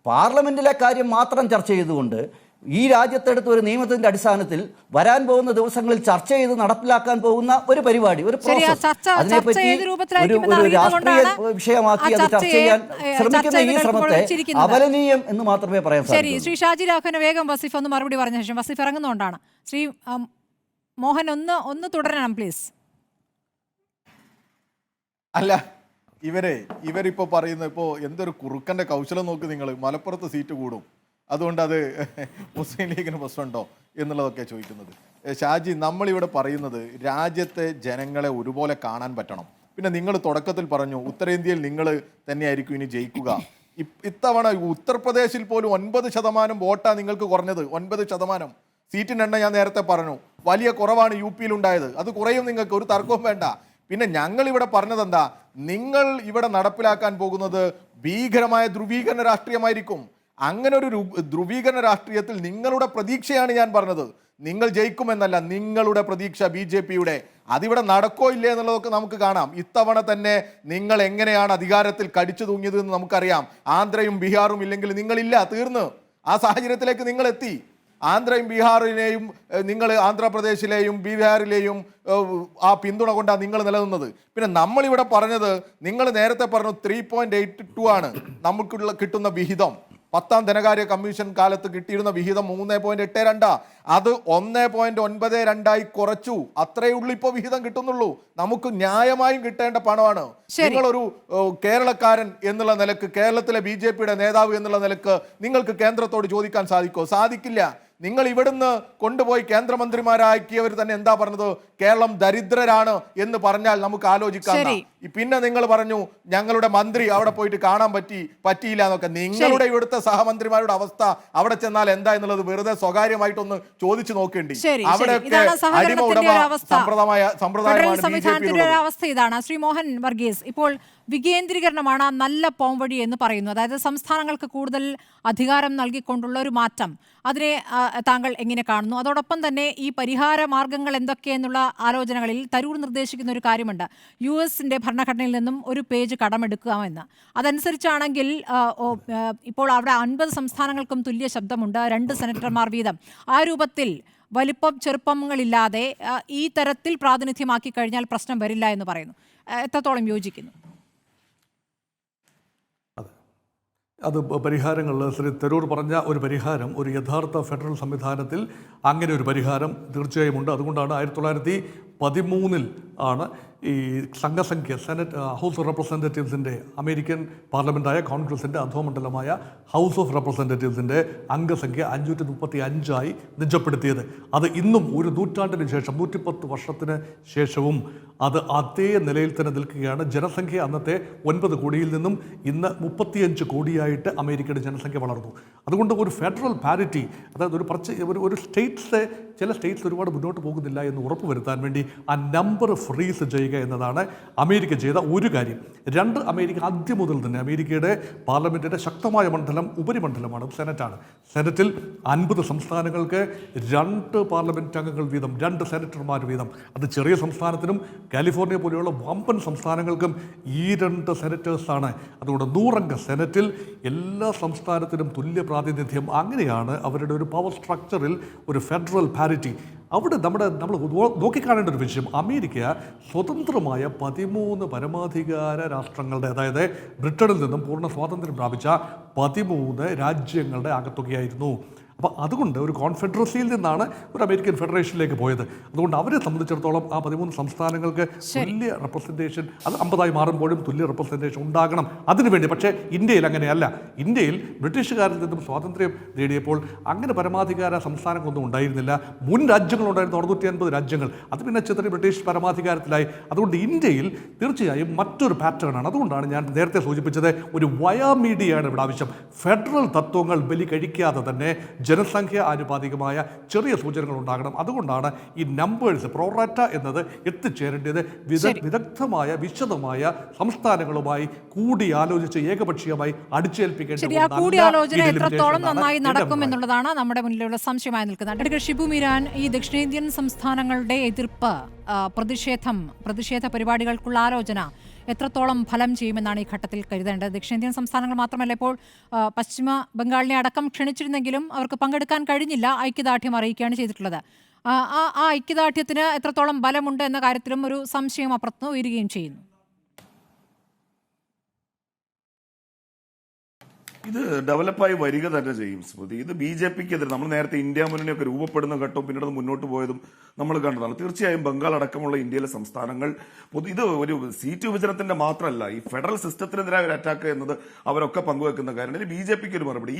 പാർലമെൻറ്റിലെ കാര്യം മാത്രം ചർച്ച ചെയ്തുകൊണ്ട് ഈ രാജ്യത്തെടുത്ത ഒരു നിയമത്തിൻ്റെ അടിസ്ഥാനത്തിൽ വരാൻ പോകുന്ന ദിവസങ്ങളിൽ ചർച്ച ചെയ്ത് നടപ്പിലാക്കാൻ പോകുന്ന ഒരു പരിപാടി, ഒരു പ്രോസസ്, അതിനെപ്പറ്റി ഒരു രാഷ്ട്രീയ വിഷയമാക്കി അത് ചർച്ച ചെയ്യാൻ ശ്രമിക്കുന്ന ഈ ശ്രമത്തെ അപലനീയം എന്ന് മാത്രമേ പറയാൻ സാധിക്കൂ. ശ്രീ ഷാജി രാഘവന് വേഗം വസീഫ് ഒന്ന് മറുപടി പറഞ്ഞ ശേഷം, വസീഫ് ഇറങ്ങുന്നതുകൊണ്ടാണ്. ശ്രീ മോഹൻ ഒന്ന് തുടരണം പ്ലീസ്. അല്ല, ഇവരിപ്പോ പറയുന്ന ഇപ്പോൾ എന്തൊരു കുറുക്കന്റെ കൗശലം നോക്ക് നിങ്ങൾ. മലപ്പുറത്ത് സീറ്റ് കൂടും, അതുകൊണ്ട് അത് മുസ്ലിം ലീഗിന് പ്രശ്നമുണ്ടോ എന്നുള്ളതൊക്കെ ചോദിക്കുന്നത്. ഷാജി, നമ്മളിവിടെ പറയുന്നത് രാജ്യത്തെ ജനങ്ങളെ ഒരുപോലെ കാണാൻ പറ്റണം. പിന്നെ നിങ്ങൾ തുടക്കത്തിൽ പറഞ്ഞു ഉത്തരേന്ത്യയിൽ നിങ്ങൾ തന്നെയായിരിക്കും ഇനി ജയിക്കുക. ഇത്തവണ ഉത്തർപ്രദേശിൽ പോലും 9% വോട്ടാണ് നിങ്ങൾക്ക് കുറഞ്ഞത്. 9% സീറ്റിൻ്റെ എണ്ണം ഞാൻ നേരത്തെ പറഞ്ഞു. വലിയ കുറവാണ് യു പിയിൽ ഉണ്ടായത്. അത് കുറയും, നിങ്ങൾക്ക് ഒരു തർക്കവും വേണ്ട. പിന്നെ ഞങ്ങൾ ഇവിടെ പറഞ്ഞത് എന്താ, നിങ്ങൾ ഇവിടെ നടപ്പിലാക്കാൻ പോകുന്നത് ഭീകരമായ ധ്രുവീകരണ രാഷ്ട്രീയമായിരിക്കും. അങ്ങനെ ഒരു ധ്രുവീകരണ രാഷ്ട്രീയത്തിൽ നിങ്ങളുടെ പ്രതീക്ഷയാണ് ഞാൻ പറഞ്ഞത്. നിങ്ങൾ ജയിക്കുമെന്നല്ല, നിങ്ങളുടെ പ്രതീക്ഷ BJP-യുടെ. അതിവിടെ നടക്കോ ഇല്ലേ എന്നുള്ളതൊക്കെ നമുക്ക് കാണാം. ഇത്തവണ തന്നെ നിങ്ങൾ എങ്ങനെയാണ് അധികാരത്തിൽ കടിച്ചു തൂങ്ങിയത് എന്ന് നമുക്കറിയാം. ആന്ധ്രയും ബീഹാറും ഇല്ലെങ്കിൽ നിങ്ങളില്ല, തീർന്ന്. ആ സാഹചര്യത്തിലേക്ക് നിങ്ങൾ എത്തി. ആന്ധ്രയും ബീഹാറിനെയും നിങ്ങൾ ആന്ധ്രാപ്രദേശിലെയും ബീഹാറിലെയും ആ പിന്തുണ കൊണ്ടാണ് നിങ്ങൾ നിലനിന്നത്. പിന്നെ നമ്മളിവിടെ പറഞ്ഞത്, നിങ്ങൾ നേരത്തെ പറഞ്ഞു 3.82 ആണ് നമുക്കുള്ള കിട്ടുന്ന വിഹിതം. 10ാം ധനകാര്യ കമ്മീഷൻ കാലത്ത് കിട്ടിയിരുന്ന വിഹിതം 3.82. അത് 1.92 കുറച്ചു. അത്രയേ ഉള്ളൂ ഇപ്പോൾ വിഹിതം കിട്ടുന്നുള്ളൂ. നമുക്ക് ന്യായമായും കിട്ടേണ്ട പണമാണ്. നിങ്ങളൊരു കേരളക്കാരൻ എന്നുള്ള നിലക്ക്, കേരളത്തിലെ BJP-യുടെ നേതാവ് എന്നുള്ള നിലക്ക് നിങ്ങൾക്ക് കേന്ദ്രത്തോട് ചോദിക്കാൻ സാധിക്കുമോ? സാധിക്കില്ല. നിങ്ങൾ ഇവിടുന്ന് കൊണ്ടുപോയി കേന്ദ്രമന്ത്രിമാരാക്കിയവർ തന്നെ എന്താ പറഞ്ഞത്? കേരളം ദരിദ്രരാണ് എന്ന് പറഞ്ഞാൽ നമുക്ക് ആലോചിക്കാം. പിന്നെ നിങ്ങൾ പറഞ്ഞു ഞങ്ങളുടെ മന്ത്രി അവിടെ പോയിട്ട് കാണാൻ പറ്റിയില്ല എന്നൊക്കെ. നിങ്ങളുടെ ഇവിടുത്തെ സഹമന്ത്രിമാരുടെ അവസ്ഥ അവിടെ ചെന്നാൽ എന്താ എന്നുള്ളത് വെറുതെ സ്വകാര്യമായിട്ടൊന്ന് ചോദിച്ചു നോക്കേണ്ടി. അവിടെയൊക്കെ അടിമ ഉടമ സമ്പ്രദായമാണ് അവസ്ഥ. ഇതാണ് ശ്രീ മോഹൻ വർഗീസ്. ഇപ്പോൾ വികേന്ദ്രീകരണമാണ് നല്ല പോംവഴി എന്ന് പറയുന്നു. അതായത് സംസ്ഥാനങ്ങൾക്ക് കൂടുതൽ അധികാരം നൽകിക്കൊണ്ടുള്ള ഒരു മാറ്റം, അതിനെ താങ്കൾ എങ്ങനെ കാണുന്നു? അതോടൊപ്പം തന്നെ ഈ പരിഹാര മാർഗങ്ങൾ എന്തൊക്കെയെന്നുള്ള ആലോചനകളിൽ തരൂർ നിർദ്ദേശിക്കുന്ന ഒരു കാര്യമുണ്ട്, US-ന്റെ ഭരണഘടനയിൽ നിന്നും ഒരു പേജ് കടമെടുക്കാമെന്ന്. അതനുസരിച്ചാണെങ്കിൽ ഇപ്പോൾ അവിടെ 50 സംസ്ഥാനങ്ങൾക്കും തുല്യ ശബ്ദമുണ്ട്, 2 സെനറ്റർമാർ വീതം. ആ രൂപത്തിൽ വലിപ്പം ചെറുപ്പങ്ങളില്ലാതെ ഈ തരത്തിൽ പ്രാതിനിധ്യമാക്കി കഴിഞ്ഞാൽ പ്രശ്നം വരില്ല എന്ന് പറയുന്നു. എത്രത്തോളം യോജിക്കുന്നു? അത് പരിഹാരങ്ങൾ ശ്രീ തരൂർ പറഞ്ഞ ഒരു പരിഹാരം, ഒരു യഥാർത്ഥ ഫെഡറൽ സംവിധാനത്തിൽ അങ്ങനെ ഒരു പരിഹാരം തീർച്ചയായും ഉണ്ട്. അതുകൊണ്ടാണ് 1913 ആണ് ഈ സംഘസംഖ്യ സെനറ്റ് ഹൗസ് ഓഫ് റെപ്രസെൻറ്റേറ്റീവ്സിൻ്റെ, അമേരിക്കൻ പാർലമെൻറ്റായ കോൺഗ്രസിൻ്റെ അധോമണ്ഡലമായ ഹൗസ് ഓഫ് റെപ്രസെൻറ്റേറ്റീവ്സിൻ്റെ അംഗസംഖ്യ 535 നിജപ്പെടുത്തിയത്. അത് ഇന്നും ഒരു നൂറ്റാണ്ടിന് ശേഷം, 110 വർഷത്തിന് ശേഷവും അത് അതേ നിലയിൽ തന്നെ നിൽക്കുകയാണ്. ജനസംഖ്യ അന്നത്തെ 9 കോടിയിൽ നിന്നും ഇന്ന് 35 കോടിയായിട്ട് അമേരിക്കയുടെ ജനസംഖ്യ വളർന്നു. അതുകൊണ്ട് ഒരു ഫെഡറൽ പാരിറ്റി, അതായത് ഒരു സ്റ്റേറ്റ്സ്, ചില സ്റ്റേറ്റ്സ് ഒരുപാട് മുന്നോട്ട് പോകുന്നില്ല എന്ന് ഉറപ്പുവരുത്താൻ വേണ്ടി ആ നമ്പർ ഫ്രീസ് ചെയ്യുക എന്നതാണ് അമേരിക്ക ചെയ്ത ഒരു കാര്യം. 2, അമേരിക്ക ആദ്യം മുതൽ തന്നെ അമേരിക്കയുടെ പാർലമെൻറ്റിൻ്റെ ശക്തമായ മണ്ഡലം ഉപരിമണ്ഡലമാണ്, സെനറ്റാണ്. സെനറ്റിൽ 50 സംസ്ഥാനങ്ങൾക്ക് 2 പാർലമെൻറ്റ് അംഗങ്ങൾ വീതം, 2 സെനറ്റർമാർ വീതം. അത് ചെറിയ സംസ്ഥാനത്തിനും കാലിഫോർണിയ പോലെയുള്ള വമ്പൻ സംസ്ഥാനങ്ങൾക്കും ഈ 2 സെനറ്റേഴ്സാണ്. അതുകൊണ്ട് 100 അംഗ സെനറ്റിൽ എല്ലാ സംസ്ഥാനത്തിനും തുല്യ പ്രാതിനിധ്യം. അങ്ങനെയാണ് അവരുടെ ഒരു പവർ സ്ട്രക്ചറിൽ ഒരു ഫെഡറൽ പാരിറ്റി. അവിടെ നമ്മൾ നോക്കിക്കാണേണ്ട ഒരു വിഷയം, അമേരിക്ക സ്വതന്ത്രമായ 13 പരമാധികാര രാഷ്ട്രങ്ങളുടെ, അതായത് ബ്രിട്ടനിൽ നിന്നും പൂർണ്ണ സ്വാതന്ത്ര്യം പ്രാപിച്ച 13 രാജ്യങ്ങളുടെ ആകത്തുകയായിരുന്നു. അപ്പോൾ അതുകൊണ്ട് ഒരു കോൺഫെഡറസിയിൽ നിന്നാണ് ഒരു അമേരിക്കൻ ഫെഡറേഷനിലേക്ക് പോയത്. അതുകൊണ്ട് അവരെ സംബന്ധിച്ചിടത്തോളം ആ 13 സംസ്ഥാനങ്ങൾക്ക് തുല്യ റെപ്രസെൻറ്റേഷൻ, അത് 50ആയി മാറുമ്പോഴും തുല്യ റെപ്രസെൻറ്റേഷൻ ഉണ്ടാകണം അതിനുവേണ്ടി. പക്ഷേ ഇന്ത്യയിൽ അങ്ങനെയല്ല. ഇന്ത്യയിൽ ബ്രിട്ടീഷുകാരിൽ നിന്നും സ്വാതന്ത്ര്യം നേടിയപ്പോൾ അങ്ങനെ പരമാധികാര സംസ്ഥാനങ്ങളൊന്നും ഉണ്ടായിരുന്നില്ല. മുൻ രാജ്യങ്ങളുണ്ടായിരുന്നു, 650 രാജ്യങ്ങൾ. അത് പിന്നെ ചെറിയ ബ്രിട്ടീഷ് പരമാധികാരത്തിലായി. അതുകൊണ്ട് ഇന്ത്യയിൽ തീർച്ചയായും മറ്റൊരു പാറ്റേണാണ്. അതുകൊണ്ടാണ് ഞാൻ നേരത്തെ സൂചിപ്പിച്ചത്, ഒരു വയാമീഡിയയാണ് ഇവിടെ ആവശ്യം. ഫെഡറൽ തത്വങ്ങൾ ബലി കഴിക്കാതെ തന്നെ ജനസംഖ്യ ആനുപാതികമായ ചെറിയ സൂചനകൾ ഉണ്ടാകണം. അതുകൊണ്ടാണ് ഈ നമ്പേഴ്സ് പ്രോറാറ്റ എന്നത് എത്തിച്ചേരേണ്ടത് വിദഗ്ധമായ വിശദമായ സംസ്ഥാനങ്ങളുമായി കൂടി ആലോചിച്ച് ഏകപക്ഷീയമായി അടിച്ചേൽപ്പിക്കേണ്ടത്. കൂടിയാലോചന എത്രത്തോളം നന്നായി നടക്കും എന്നുള്ളതാണ് നമ്മുടെ മുന്നിലുള്ള സംശയമായി നിൽക്കുന്നത്. അഡ്വക്കേറ്റ് ഷിബു മീരാൻ, ഈ ദക്ഷിണേന്ത്യൻ സംസ്ഥാനങ്ങളുടെ എതിർപ്പ്, പ്രതിഷേധ പരിപാടികൾക്കുള്ള ആലോചന എത്രത്തോളം ഫലം ചെയ്യുമെന്നാണ് ഈ ഘട്ടത്തിൽ കരുതേണ്ടത്? ദക്ഷിണേന്ത്യൻ സംസ്ഥാനങ്ങൾ മാത്രമല്ല, ഇപ്പോൾ പശ്ചിമ ബംഗാളിനെ അടക്കം ക്ഷണിച്ചിരുന്നെങ്കിലും അവർക്ക് പങ്കെടുക്കാൻ കഴിഞ്ഞില്ല, ഐക്യദാർഢ്യം അറിയിക്കുകയാണ് ചെയ്തിട്ടുള്ളത്. ആ ഐക്യദാർഢ്യത്തിന് എത്രത്തോളം ബലമുണ്ട് എന്ന കാര്യത്തിലും ഒരു സംശയം അപ്പുറത്ത് ഉയരുകയും ചെയ്യുന്നു. ഇത് ഡെവലപ്പായി വരിക തന്നെ ചെയ്യും സ്മൃതി. ഇത് BJPക്കെതിരെ നമ്മൾ നേരത്തെ ഇന്ത്യ മുന്നണിയൊക്കെ രൂപപ്പെടുന്ന ഘട്ടവും പിന്നീട് മുന്നോട്ട് പോയതും നമ്മൾ കണ്ടതാണ്. തീർച്ചയായും ബംഗാൾ അടക്കമുള്ള ഇന്ത്യയിലെ സംസ്ഥാനങ്ങൾ ഇത് ഒരു സീറ്റ് വിഭജനത്തിന്റെ മാത്രമല്ല, ഈ ഫെഡറൽ സിസ്റ്റത്തിനെതിരായ ഒരു അറ്റാക്ക് എന്നത് അവരൊക്കെ പങ്കുവെക്കുന്ന കാര്യമാണ്. BJPക്ക് ഒരു മറുപടി,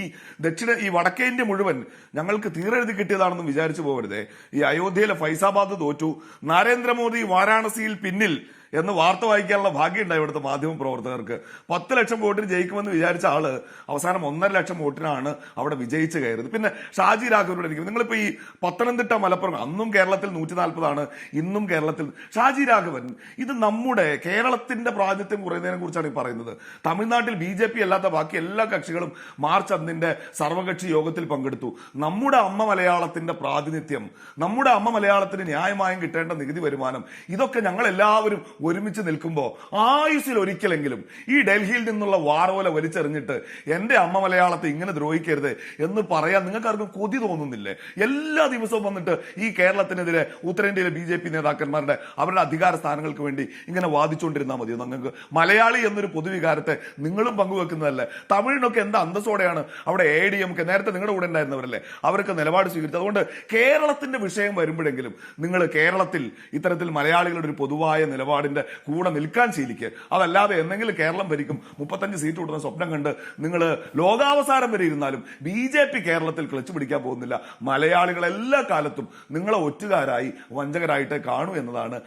ഈ വടക്കേ ഇന്ത്യ മുഴുവൻ ഞങ്ങൾക്ക് തീരെഴുതി കിട്ടിയതാണെന്ന് വിചാരിച്ചു പോകരുതേ. ഈ അയോധ്യയിലെ ഫൈസാബാദ് തോറ്റു, നരേന്ദ്രമോദി വാരാണസിയിൽ പിന്നിൽ എന്ന് വാർത്ത വായിക്കാനുള്ള ഭാഗ്യം ഉണ്ടായി ഇവിടുത്തെ മാധ്യമ പ്രവർത്തകർക്ക്. 10 ലക്ഷം വോട്ടിന് ജയിക്കുമെന്ന് വിചാരിച്ച ആള് അവസാനം 1.5 ലക്ഷം വോട്ടിനാണ് അവിടെ വിജയിച്ച് കയറിയത്. പിന്നെ ഷാജി രാഘവനോട് ഇരിക്കും. നിങ്ങളിപ്പോ ഈ പത്തനംതിട്ട, മലപ്പുറം, അന്നും കേരളത്തിൽ 140 ഇന്നും കേരളത്തിൽ. ഷാജി രാഘവൻ, ഇത് നമ്മുടെ കേരളത്തിന്റെ പ്രാതിനിധ്യം കുറയുന്നതിനെ കുറിച്ചാണ് ഈ പറയുന്നത്. തമിഴ്നാട്ടിൽ BJP അല്ലാത്ത ബാക്കി എല്ലാ കക്ഷികളും മാർച്ച് 1 സർവകക്ഷി യോഗത്തിൽ പങ്കെടുത്തു. നമ്മുടെ അമ്മ മലയാളത്തിന്റെ പ്രാതിനിധ്യം, നമ്മുടെ അമ്മ മലയാളത്തിന് ന്യായമായും കിട്ടേണ്ട നികുതി വരുമാനം, ഇതൊക്കെ ഞങ്ങൾ എല്ലാവരും ഒരുമിച്ച് നിൽക്കുമ്പോൾ ആയുസ്സിൽ ഒരിക്കലെങ്കിലും ഈ ഡൽഹിയിൽ നിന്നുള്ള വാറോല വലിച്ചെറിഞ്ഞിട്ട് എന്റെ അമ്മ മലയാളത്തെ ഇങ്ങനെ ദ്രോഹിക്കരുത് എന്ന് പറയാൻ നിങ്ങൾക്കാർക്കും കൊതി തോന്നുന്നില്ലേ? എല്ലാ ദിവസവും വന്നിട്ട് ഈ കേരളത്തിനെതിരെ ഉത്തരേന്ത്യയിലെ BJP നേതാക്കന്മാരുടെ അവരുടെ അധികാര സ്ഥാനങ്ങൾക്ക് വേണ്ടി ഇങ്ങനെ വാദിച്ചുകൊണ്ടിരുന്നാൽ മതിയോ? നിങ്ങൾക്ക് മലയാളി എന്നൊരു പൊതുവികാരത്തെ നിങ്ങളും പങ്കുവെക്കുന്നതല്ലേ? തമിഴിനൊക്കെ എന്താ അന്തസ്സോടെയാണ് അവിടെ ADMK നേരത്തെ നിങ്ങളുടെ കൂടെ ഉണ്ടായിരുന്നവരല്ലേ, അവർക്ക് നിലപാട് സ്വീകരിച്ചത്. അതുകൊണ്ട് കേരളത്തിന്റെ വിഷയം വരുമ്പോഴെങ്കിലും നിങ്ങൾ കേരളത്തിൽ ഇത്തരത്തിൽ മലയാളികളുടെ ഒരു പൊതുവായ നിലപാടിന്റെ കൂടെ നിൽക്കാൻ ശീലിക്കുക. അതല്ലാതെ എന്തെങ്കിലും കേരളം ഭരിക്കും 35 സീറ്റ് കിട്ടുന്ന സ്വപ്നം കണ്ട് നിങ്ങൾ ലോകാവസാനം വരെ ഇരുന്നാലും BJP കേരളത്തിൽ ക്ലച്ച് പിടിക്കാൻ പോകുന്നില്ല. മലയാളികൾ എല്ലാ കാലത്തും നിങ്ങളെ ഒറ്റുകാരായി വഞ്ചകരായിട്ട് കാണൂ എന്നതാണ്.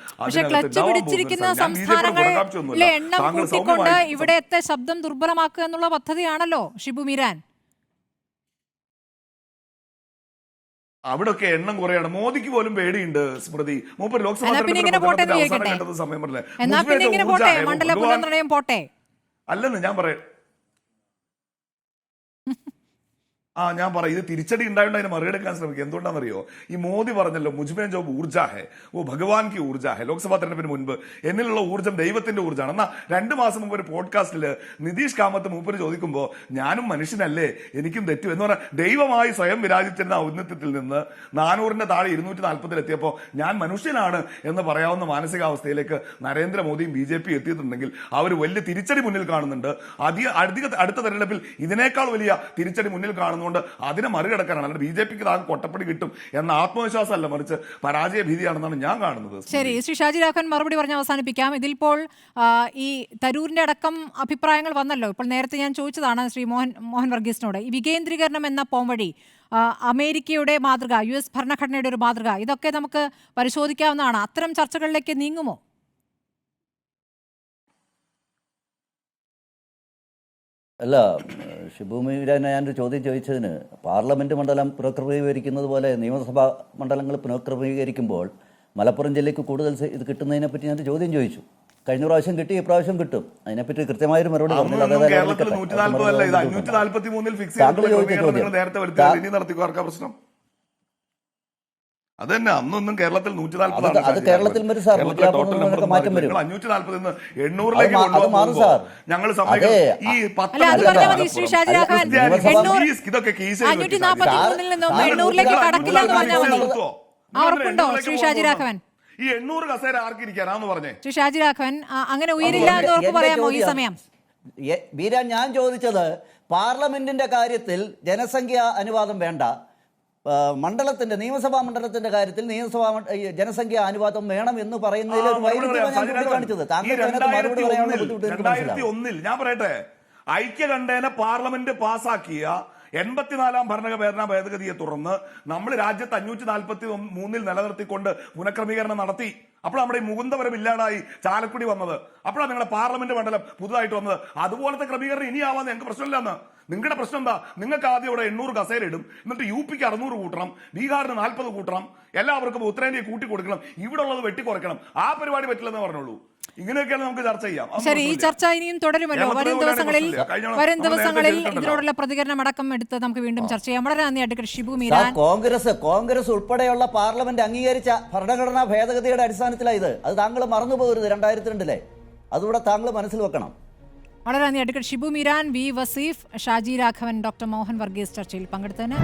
ഇവിടത്തെ ശബ്ദം ദുർബലമാക്കുക എന്നുള്ള പദ്ധതിയാണല്ലോ ഷിബു മീരാൻ. അവിടൊക്കെ എണ്ണം കുറയാണ്. മോദിക്ക് പോലും പേടിയുണ്ട് സ്മൃതി. മൂപ്പർ ലോക്സഭാ സമയം പറഞ്ഞേ അല്ലെന്ന് ഞാൻ പറയാം. ഞാൻ പറയാം, ഇത് തിരിച്ചടി ഉണ്ടായിട്ട് അതിനെ മറികടക്കാൻ ശ്രമിക്കുക. എന്തുകൊണ്ടാണെന്നറിയോ? ഈ മോദി പറഞ്ഞല്ലോ മുജ്മേ ജോ ഊർജ ഹെ ഓ ഭഗവാൻ കി ഊർജ ഹെ. ലോക്സഭാ തെരഞ്ഞെടുപ്പിന് മുൻപ് എന്നിലുള്ള ഊർജ്ജം ദൈവത്തിന്റെ ഊർജ്ജമാണ്. എന്നാൽ 2 മാസം മുമ്പ് ഒരു പോഡ്കാസ്റ്റിൽ നിതീഷ് കാമത്ത് മൂപ്പര് ചോദിക്കുമ്പോൾ ഞാനും മനുഷ്യനല്ലേ, എനിക്കും തെറ്റു എന്ന് പറഞ്ഞാൽ ദൈവമായി സ്വയം വിരാജിച്ചിരുന്ന ഔന്നത്യത്തിൽ നിന്ന് 400 താഴെ 240 എത്തിയപ്പോൾ ഞാൻ മനുഷ്യനാണ് എന്ന് പറയാവുന്ന മാനസികാവസ്ഥയിലേക്ക് നരേന്ദ്രമോദിയും BJP എത്തിയിട്ടുണ്ടെങ്കിൽ അവർ വലിയ തിരിച്ചടി മുന്നിൽ കാണുന്നുണ്ട്. അടുത്ത തെരഞ്ഞെടുപ്പിൽ ഇതിനേക്കാൾ വലിയ തിരിച്ചടി മുന്നിൽ കാണുന്നു. അതിനെ മറികടക്കാനാണ്. അല്ലാതെ BJPക്ക് താങ്കൾ കൊട്ടപ്പടി കിട്ടും എന്ന ആത്മവിശ്വാസമല്ല, മറിച്ച് പരാജയ ഭീതിയാണെന്നാണ് ഞാൻ കാണുന്നത്. ശരി, ശ്രീ ഷാജി രാഘവൻ മറുപടി പറഞ്ഞ് അവസാനിപ്പിക്കാം. ഇതിപ്പോൾ ഈ തരൂരിന്റെ അടക്കം അഭിപ്രായങ്ങൾ വന്നല്ലോ. ഇപ്പോൾ നേരത്തെ ഞാൻ ചോദിച്ചതാണ് ശ്രീ മോഹൻ വർഗീസിനോട്, ഈ വികേന്ദ്രീകരണം എന്ന പോംവഴി, അമേരിക്കയുടെ മാതൃക, US ഭരണഘടനയുടെ ഒരു മാതൃക, ഇതൊക്കെ നമുക്ക് പരിശോധിക്കാവുന്നതാണ്. അത്തരം ചർച്ചകളിലേക്ക് നീങ്ങുമോ? അല്ല, ഷിബു മീരാനെ ഞാനൊരു ചോദ്യം ചോദിച്ചതിന് പാർലമെന്റ് മണ്ഡലം പുനഃക്രമീകരിക്കുന്നത് പോലെ നിയമസഭാ മണ്ഡലങ്ങൾ പുനഃക്രമീകരിക്കുമ്പോൾ മലപ്പുറം ജില്ലയ്ക്ക് കൂടുതൽ ഇത് കിട്ടുന്നതിനെ പറ്റി ഞാൻ ചോദ്യം ചോദിച്ചു. കഴിഞ്ഞ പ്രാവശ്യം കിട്ടി, ഇപ്രാവശ്യം കിട്ടും. അതിനെപ്പറ്റി കൃത്യമായൊരു മറുപടി പറഞ്ഞില്ല. അതന്നെ അന്നൊന്നും കേരളത്തിൽ 140 അത് കേരളത്തിൽ വരും സാർ. മാറ്റം വരും. 540 800ലേക്ക് കൊണ്ടുപോകുമ്പോൾ ഞങ്ങൾ ഈ 800 കസേര ആർക്കിരിക്കാനാന്ന് പറഞ്ഞേ ശ്രീ ഷാജി രാഘവൻ അങ്ങനെ ഉയരില്ല എന്ന് ഉറപ്പ് പറയാമോ ഈ സമയം? വീരാൻ, ഞാൻ ചോദിച്ചത് പാർലമെന്റിന്റെ കാര്യത്തിൽ ജനസംഖ്യ അനുവാദം വേണ്ട, മണ്ഡലത്തിന്റെ നിയമസഭാ മണ്ഡലത്തിന്റെ കാര്യത്തിൽ ജനസംഖ്യ അനുവാദം വേണം എന്ന് പറയുന്നതിൽ ഒരു വൈരുദ്ധ്യമാണ് ഞാൻ കാണിച്ചത്. താങ്കൾ മറുപടി പറയാനുള്ള ബുദ്ധിമുട്ട് 2001 ഞാൻ പറയട്ടെ, ഐക്യകണ്ഠേന പാർലമെന്റ് പാസാക്കിയ 84-ാം ഭരണഘടനാ ഭേദഗതിയെ തുടർന്ന് നമ്മൾ രാജ്യത്ത് 543 നിലനിർത്തിക്കൊണ്ട് പുനഃക്രമീകരണം നടത്തി. അപ്പോൾ നമ്മുടെ ഈ മുകുന്ദപുരം ഇല്ലാതായി ചാലക്കുടി വന്നത്. അപ്പോഴാണ് നിങ്ങളുടെ പാർലമെന്റ് മണ്ഡലം പുതുതായിട്ട് വന്നത്. അതുപോലത്തെ ക്രമീകരണം ഇനിയാവാൻ ഞങ്ങൾക്ക് പ്രശ്നമില്ലെന്ന്. നിങ്ങളുടെ പ്രശ്നം എന്താ? നിങ്ങൾക്ക് ആദ്യം ഇവിടെ 800 കസേര ഇടും, എന്നിട്ട് UPക്ക് 600 കൂട്ടണം, ബീഹാറിന് 40 കൂട്ടണം, എല്ലാവർക്കും ഉത്തരേന്ത്യയെ കൂട്ടി കൊടുക്കണം, ഇവിടെ ഉള്ളത് വെട്ടിക്കുറയ്ക്കണം. ആ പരിപാടി പറ്റില്ലെന്ന് പറഞ്ഞോളൂ. ഇങ്ങനെയൊക്കെയാണ് നമുക്ക് ചർച്ച ചെയ്യാം. ശരി, ഈ ചർച്ച ഇനിയും തുടരുമല്ലോ. വരും ദിവസങ്ങളിൽ ഇതിനോടുള്ള പ്രതികരണം അടക്കം എടുത്ത് നമുക്ക് വീണ്ടും ചർച്ച ചെയ്യാം. വളരെ നന്ദി അഡ്വക്കേറ്റ് ഷിബു മീരാൻ. കോൺഗ്രസ് ഉൾപ്പെടെയുള്ള പാർലമെന്റ് അംഗീകരിച്ച ഭരണഘടനാ ഭേദഗതിയുടെ അടിസ്ഥാനത്തിലായത്. അത് താങ്കൾ മറന്നുപോകരുത്. 2002 അതുകൂടെ താങ്കൾ മനസ്സിൽ വെക്കണം. വളരെ നന്ദി advocate Shibu Meeran, V Vaseef, Shaji Raghavan, doctor Mohan Varghese ചർച്ചയിൽ പങ്കെടുത്തതിന്.